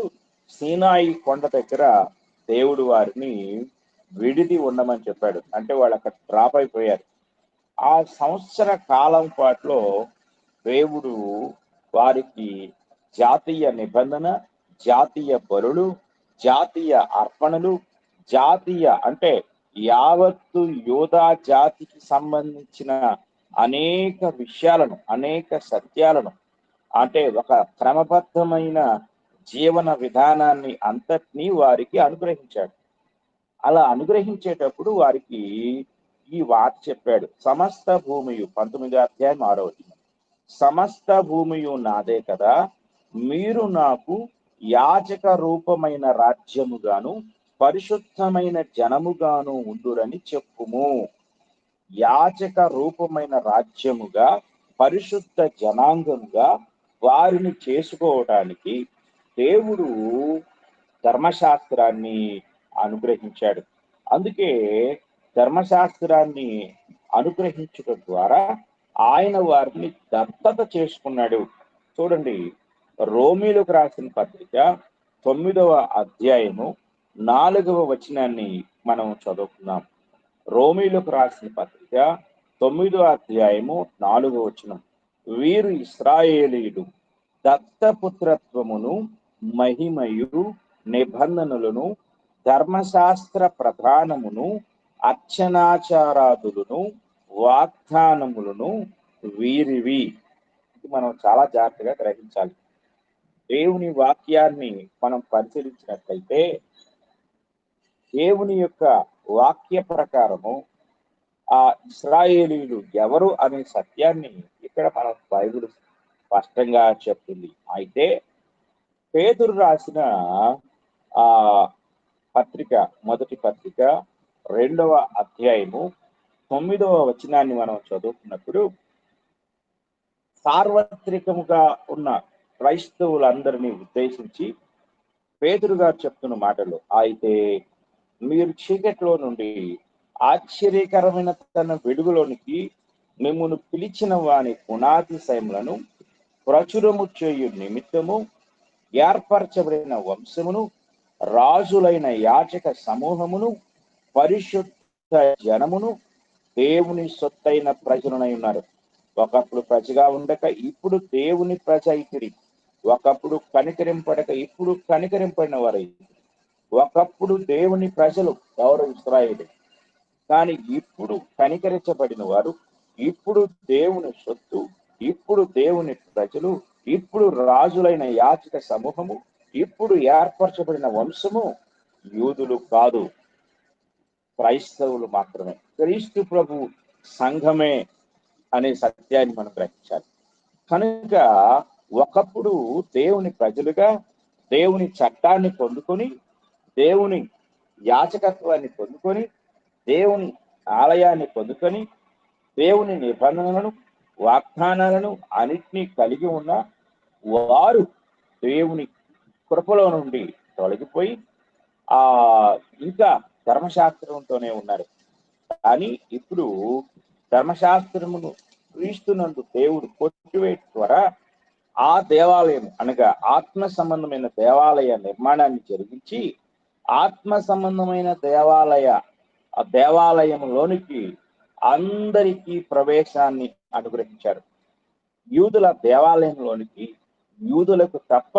సీనాయి కొండ దగ్గర దేవుడు వారిని విడిది ఉండమని చెప్పాడు. అంటే వాళ్ళు అక్కడ డ్రాప్ అయిపోయారు. ఆ సంవత్సర కాలం పాటులో దేవుడు వారికి జాతీయ నిబంధన, జాతీయ బలులు, జాతీయ అర్పణలు, జాతీయ అంటే యావత్తు యోధా జాతికి సంబంధించిన అనేక విషయాలను, అనేక సత్యాలను, అంటే ఒక క్రమబద్ధమైన జీవన విధానాన్ని అంతటినీ వారికి అనుగ్రహించాడు. అలా అనుగ్రహించేటప్పుడు వారికి ఈ వార్త చెప్పాడు. సమస్త భూమియు 19వ అధ్యాయం 6వ వచనం, సమస్త భూమియు నాదే కదా, మీరు నాకు యాజక రూపమైన రాజ్యముగాను పరిశుద్ధమైన జనముగాను ఉండురని చెప్పుము. యాజక రూపమైన రాజ్యముగా, పరిశుద్ధ జనాంగముగా వారిని చేసుకోవడానికి దేవుడు ధర్మశాస్త్రాన్ని అనుగ్రహించాడు. అందుకే ధర్మశాస్త్రాన్ని అనుగ్రహించడం ద్వారా ఆయన వారిని దత్తత చేసుకున్నాడు. చూడండి, రోమీలకు రాసిన పత్రిక 9వ అధ్యాయము 4వ వచనాన్ని మనం చదువుకున్నాం. రోమీలకు రాసిన పత్రిక 9వ అధ్యాయము 4వ వచనం, వీరు ఇశ్రాయేలీయులు దత్తపుత్రత్వమును, మహిమయు, నిబంధనలను, ధర్మశాస్త్ర ప్రధానమును, అర్చనాచారాదులను, వాగ్దానములను వీరివి. ఇది మనం చాలా జాగ్రత్తగా గ్రహించాలి. దేవుని వాక్యాన్ని మనం పరిశీలించినట్లయితే దేవుని యొక్క వాక్య ప్రకారము ఆ ఇశ్రాయేలీయులు ఎవరు అనే సత్యాన్ని ఇక్కడ మనం బైబిల్ స్పష్టంగా చెప్తుంది. అయితే పేతురు రాసిన పత్రిక, మొదటి పత్రిక 2వ అధ్యాయము 9వ వచనాన్ని మనం చదువుకున్నప్పుడు సార్వత్రికముగా ఉన్న క్రైస్తవులందరినీ ఉద్దేశించి పేతురు గారు చెప్తున్న మాటలు, అయితే మీరు చీకట్లో నుండి ఆశ్చర్యకరమైన తన వెలుగులోనికి మిమ్మును పిలిచిన వాని గుణాతిశయములను ప్రచురము చేయు నిమిత్తము ఏర్పరచబడిన వంశమును, రాజులైన యాజక సమూహమును, పరిశుద్ధ జనమును, దేవుని సొత్తైన ప్రజలనై ఉన్నారు. ఒకప్పుడు ప్రజగా ఉండక ఇప్పుడు దేవుని ప్రజ అయితిరి. ఒకప్పుడు కనికరింపడక ఇప్పుడు కనికరింపడిన వారు. ఒకప్పుడు దేవుని ప్రజలు ఎవరు? ఇశ్రాయేలు. కానీ ఇప్పుడు కనికరించబడిన వారు, ఇప్పుడు దేవుని సొత్తు, ఇప్పుడు దేవుని ప్రజలు, ఇప్పుడు రాజులైన యాజక సమూహము, ఇప్పుడు ఏర్పరచబడిన వంశము యూదులు కాదు, క్రైస్తవులు మాత్రమే. క్రీస్తు ప్రభు సంఘమే అనే సత్యాన్ని మనం గ్రహించాలి. కనుక ఒకప్పుడు దేవుని ప్రజలుగా దేవుని చట్టాన్ని పొందుకొని, దేవుని యాచకత్వాన్ని పొందుకొని, దేవుని ఆలయాన్ని పొందుకొని, దేవుని నిబంధనలను, వాగ్దానాలను అన్నిటినీ కలిగి ఉన్న వారు దేవుని కృపలో నుండి తొలగిపోయి ఇంకా ధర్మశాస్త్రంతోనే ఉన్నారు. కానీ ఇప్పుడు ధర్మశాస్త్రమును క్రీస్తునందు దేవుడు కొట్టివేయడం ద్వారా ఆ దేవాలయం అనగా ఆత్మ సంబంధమైన దేవాలయ నిర్మాణాన్ని జరిగించి ఆత్మ సంబంధమైన దేవాలయంలోనికి అందరికీ ప్రవేశాన్ని అనుగ్రహించారు. యూదుల దేవాలయంలోనికి యూదులకు తప్ప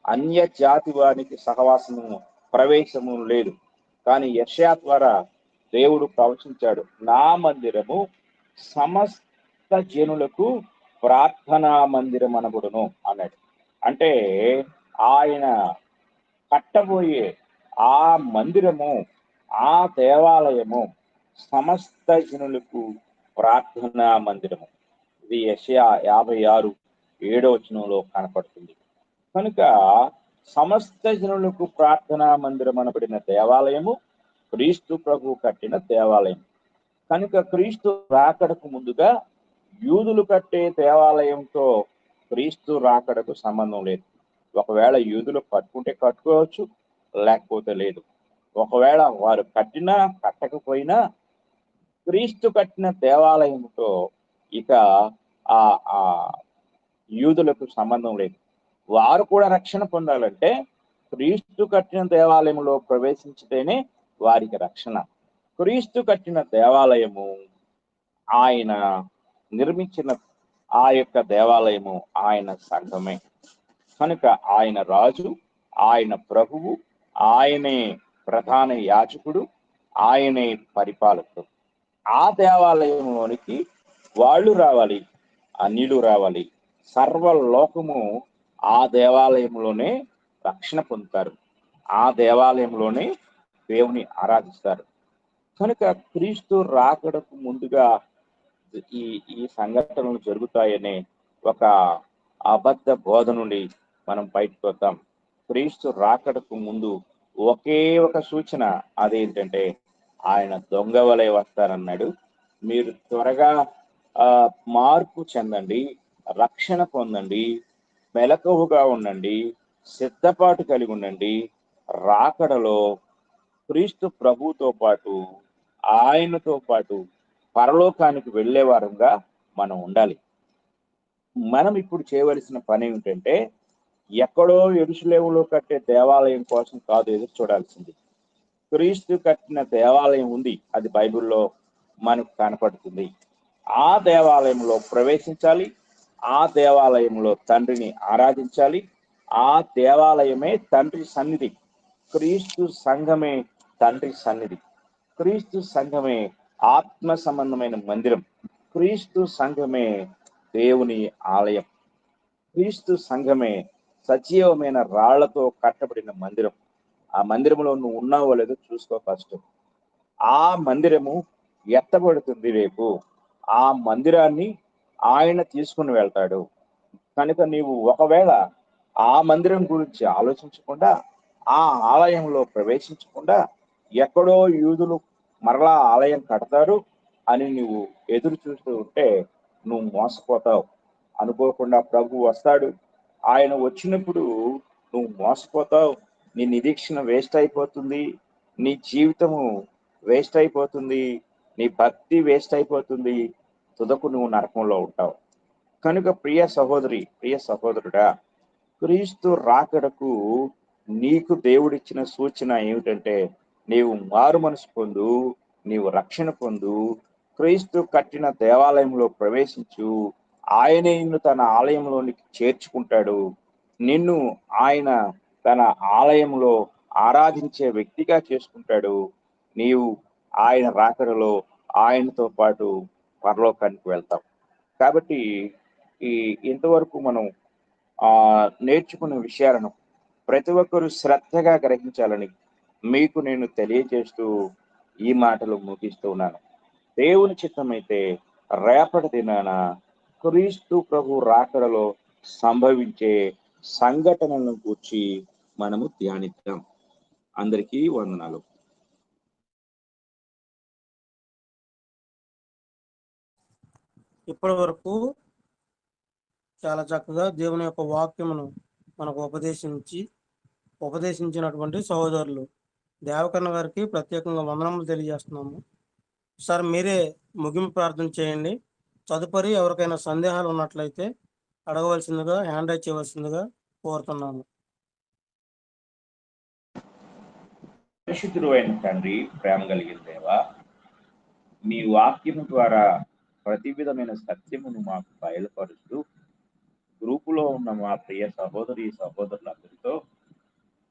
అన్య జాతి వారికి సహవాసము ప్రవేశము లేదు. కానీ యెషయా ద్వారా దేవుడు ప్రవచించాడు, నా మందిరము సమస్త జనులకు ప్రార్థనా మందిరం అనబడును అన్నాడు. అంటే ఆయన కట్టబోయే ఆ మందిరము, ఆ దేవాలయము సమస్త జనులకు ప్రార్థనా మందిరము. ఇది యెషయా 56:7 కనపడుతుంది. కనుక సమస్త జనులకు ప్రార్థనా మందిరం అనబడిన దేవాలయము క్రీస్తు ప్రభు కట్టిన దేవాలయం. కనుక క్రీస్తు రాకడకు ముందుగా యూదులు కట్టే దేవాలయంతో క్రీస్తు రాకడకు సంబంధం లేదు. ఒకవేళ యూదులు కట్టుకుంటే కట్టుకోవచ్చు, లేకపోతే లేదు. ఒకవేళ వారు కట్టినా కట్టకపోయినా క్రీస్తు కట్టిన దేవాలయంతో ఇక ఆ యూదులకు సంబంధం లేదు. వారు కూడా రక్షణ పొందాలంటే క్రీస్తు కట్టిన దేవాలయంలో ప్రవేశించితేనే వారికి రక్షణ. క్రీస్తు కట్టిన దేవాలయము, ఆయన నిర్మించిన ఆ యొక్క దేవాలయము ఆయన సంఘమే. కనుక ఆయన రాజు, ఆయన ప్రభువు, ఆయనే ప్రధాన యాజకుడు, ఆయనే పరిపాలకుడు. ఆ దేవాలయంలోనికి వాళ్ళు రావాలి, అన్యులు రావాలి. సర్వలోకము ఆ దేవాలయంలోనే రక్షణ పొందుతారు, ఆ దేవాలయంలోనే దేవుని ఆరాధిస్తారు. కనుక క్రీస్తు రాకడకు ముందుగా ఈ సంఘటనలు జరుగుతాయనే ఒక అబద్ధ బోధ నుండి మనం బయటకు వద్దాం. క్రీస్తు రాకడకు ముందు ఒకే ఒక సూచన, అదేంటంటే ఆయన దొంగ వలె వస్తారన్నాడు. మీరు త్వరగా మార్పు చెందండి, రక్షణ పొందండి, మెలకువగా ఉండండి, సిద్ధపాటు కలిగి ఉండండి. రాకడలో క్రీస్తు ప్రభుతో పాటు, ఆయనతో పాటు పరలోకానికి వెళ్ళే వారంగా మనం ఉండాలి. మనం ఇప్పుడు చేయవలసిన పని ఏమిటంటే ఎక్కడో యెరూషలేములో కట్టే దేవాలయం కోసం కాదు ఎదురు చూడాల్సింది. క్రీస్తు కట్టిన దేవాలయం ఉంది, అది బైబిల్లో మనకు కనపడుతుంది. ఆ దేవాలయంలో ప్రవేశించాలి, ఆ దేవాలయంలో తండ్రిని ఆరాధించాలి. ఆ దేవాలయమే తండ్రి సన్నిధి. క్రీస్తు సంఘమే తండ్రి సన్నిధి. క్రీస్తు సంఘమే ఆత్మ సంబంధమైన మందిరం. క్రీస్తు సంఘమే దేవుని ఆలయం. క్రీస్తు సంఘమే సజీవమైన రాళ్లతో కట్టబడిన మందిరం. ఆ మందిరంలో నువ్వు ఉన్నావో లేదో చూసుకో ఫస్ట్. ఆ మందిరము ఎత్తబడుతుంది రేపు. ఆ మందిరాన్ని ఆయన తీసుకుని వెళ్తాడు. కనుక నీవు ఒకవేళ ఆ మందిరం గురించి ఆలోచించకుండా, ఆ ఆలయంలో ప్రవేశించకుండా, ఎక్కడో యూదులు మరలా ఆలయం కడతారు అని నువ్వు ఎదురు చూస్తూ ఉంటే నువ్వు మోసపోతావు. అనుకోకుండా ప్రభు వస్తాడు. ఆయన వచ్చినప్పుడు నువ్వు మోసపోతావు. నీ నిరీక్షణ వేస్ట్ అయిపోతుంది, నీ జీవితము వేస్ట్ అయిపోతుంది, నీ భక్తి వేస్ట్ అయిపోతుంది. తుదకు నువ్వు నరకంలో ఉంటావు. కనుక ప్రియ సహోదరి, ప్రియ సహోదరుడా, క్రీస్తు రాకడకు నీకు దేవుడిచ్చిన సూచన ఏమిటంటే నీవు మారు మనసు పొందు, నీవు రక్షణ పొందు, క్రీస్తు కట్టిన దేవాలయంలో ప్రవేశించు. ఆయనే నిన్ను తన ఆలయంలోనికి చేర్చుకుంటాడు. నిన్ను ఆయన తన ఆలయంలో ఆరాధించే వ్యక్తిగా చేసుకుంటాడు. నీవు ఆయన రాకడలో ఆయనతో పాటు పరలోకానికి వెళ్తావు. కాబట్టి ఇంతవరకు మనం నేర్చుకున్న విషయాలను ప్రతి ఒక్కరూ శ్రద్ధగా గ్రహించాలని మీకు నేను తెలియజేస్తూ ఈ మాటలు ముగిస్తూ ఉన్నాను. దేవుని చిత్తమైతే రేపటి దినాన క్రీస్తు ప్రభు రాకడలో సంభవించే సంఘటనలను గూర్చి మనము ధ్యానిద్దాం. అందరికీ వందనాలు. ఇప్పటి వరకు చాలా చక్కగా దేవుని యొక్క వాక్యమును మనకు ఉపదేశించినటువంటి సహోదరులు దేవకన్న గారికి ప్రత్యేకంగా వందనములు తెలియజేస్తున్నాము. సార్ మీరే ముగింపు ప్రార్థన చేయండి. తదుపరి ఎవరికైనా సందేహాలు ఉన్నట్లయితే అడగవలసిందిగా, హ్యాండ్ రైజ్ చేయవలసిందిగా కోరుతున్నాము. పరిశుద్ధుడు అయిన తండ్రి, ప్రేమ కలిగిన దేవా, మీ వాక్యము ద్వారా ప్రతి విధమైన సత్యమును మాకు బయలుపరుస్తూ గ్రూపులో ఉన్న మా ప్రియ సహోదరులందరితో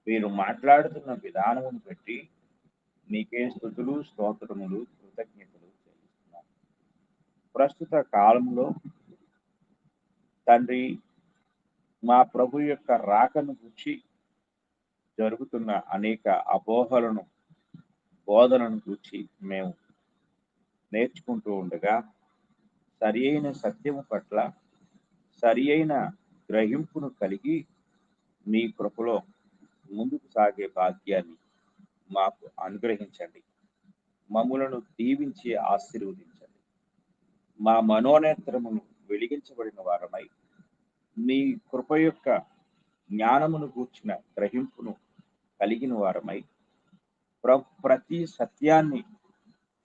మీరు మాట్లాడుతున్న విధానమును బట్టి నీకే స్తుతులు, స్తోత్రములు, కృతజ్ఞతలు చెల్లిస్తున్నాను. ప్రస్తుత కాలంలో తండ్రి, మా ప్రభు యొక్క రాకను గురించి జరుగుతున్న అనేక అపోహలను, బోధనను గురించి మేము నేర్చుకుంటూ ఉండగా సరి అయిన సత్యము పట్ల సరి అయిన గ్రహింపును కలిగి మీ కృపలో ముందుకు సాగే భాగ్యాన్ని మాకు అనుగ్రహించండి. మమ్ములను దీవించి ఆశీర్వదించండి. మా మనోనేత్రమును వెలిగించబడిన వారమై మీ కృప యొక్క జ్ఞానమును గూర్చిన గ్రహింపును కలిగిన వారమై ప్రతి సత్యాన్ని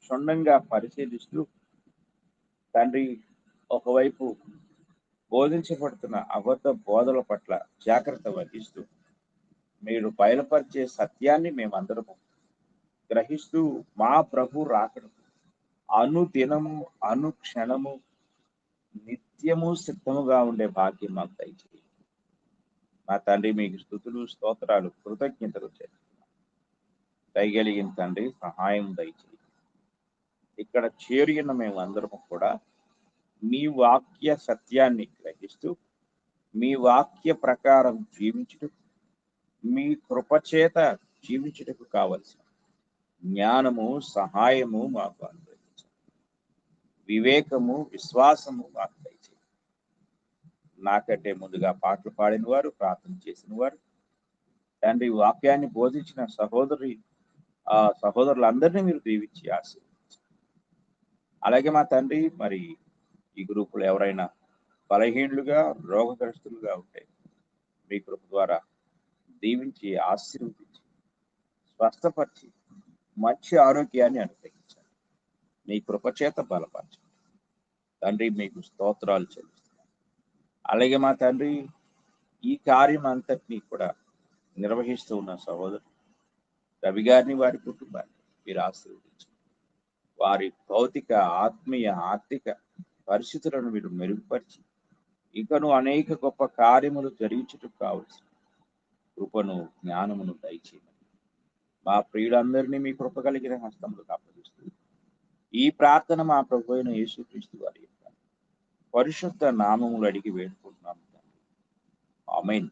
క్షుణ్ణంగా పరిశీలిస్తూ తండ్రి, ఒకవైపు బోధించబడుతున్న అబద్ధ బోధల పట్ల జాగ్రత్త వహిస్తూ మీరు బయలుపరిచే సత్యాన్ని మేమందరము గ్రహిస్తూ మా ప్రభు రాకడ అనుదినము, అనుక్షణము, నిత్యము సిద్ధముగా ఉండే భాగ్యం మాకు దయచేయండి. మా తండ్రి, మీకు స్తుతులు, స్తోత్రాలు, కృతజ్ఞతలు చేస్తున్నాం. దయగలిగిన తండ్రి, సహాయం దయచేయండి. ఇక్కడ చేరిన మేమందరము కూడా మీ వాక్య సత్యాన్ని గ్రహిస్తూ మీ వాక్య ప్రకారం జీవించుటకు, మీ కృపచేత జీవించుటకు కావలసిన జ్ఞానము, సహాయము మాకు అనుగ్రహించండి. వివేకము, విశ్వాసము మాకు దయచేయండి. నాకంటే ముందుగా పాటలు పాడిన వారు, ప్రార్థన చేసిన వారు, తండ్రి వాక్యాన్ని బోధించిన సహోదరులందరినీ మీరు దీవించి ఆశీర్వదించండి. అలాగే మా తండ్రి, మరి ఈ గ్రూపులో ఎవరైనా బలహీనులుగా, రోగగ్రస్తులుగా ఉంటే మీ కృప ద్వారా దీవించి ఆశీర్వదించి స్వస్థపరిచి మంచి ఆరోగ్యాన్ని అనుగ్రహించండి. మీ కృపచేత బలపరచండి. తండ్రి, మీకు స్తోత్రాలు చెల్లిస్తున్నాను. అలాగే మా తండ్రి, ఈ కార్యం అంతటినీ కూడా నిర్వహిస్తూ ఉన్న సహోదరు రవి గారిని, వారి కుటుంబాన్ని మీరు ఆశీర్వదించండి. వారి భౌతిక, ఆత్మీయ, ఆర్థిక పరిస్థితులను మీరు మెరుగుపరిచి ఇంకను అనేక గొప్ప కార్యములు జరిగించుటకు కావలసిన కృపను, జ్ఞానమును దయచేయండి. మా ప్రియులందరినీ మీ కృప కలిగిన హస్తములకు అప్పగిస్తూ ఈ ప్రార్థన మా ప్రభు అయిన యేసుక్రీస్తు వారి యొక్క పరిశుద్ధ నామములు అడిగి వేడుకుంటున్నాము. ఆమేన్.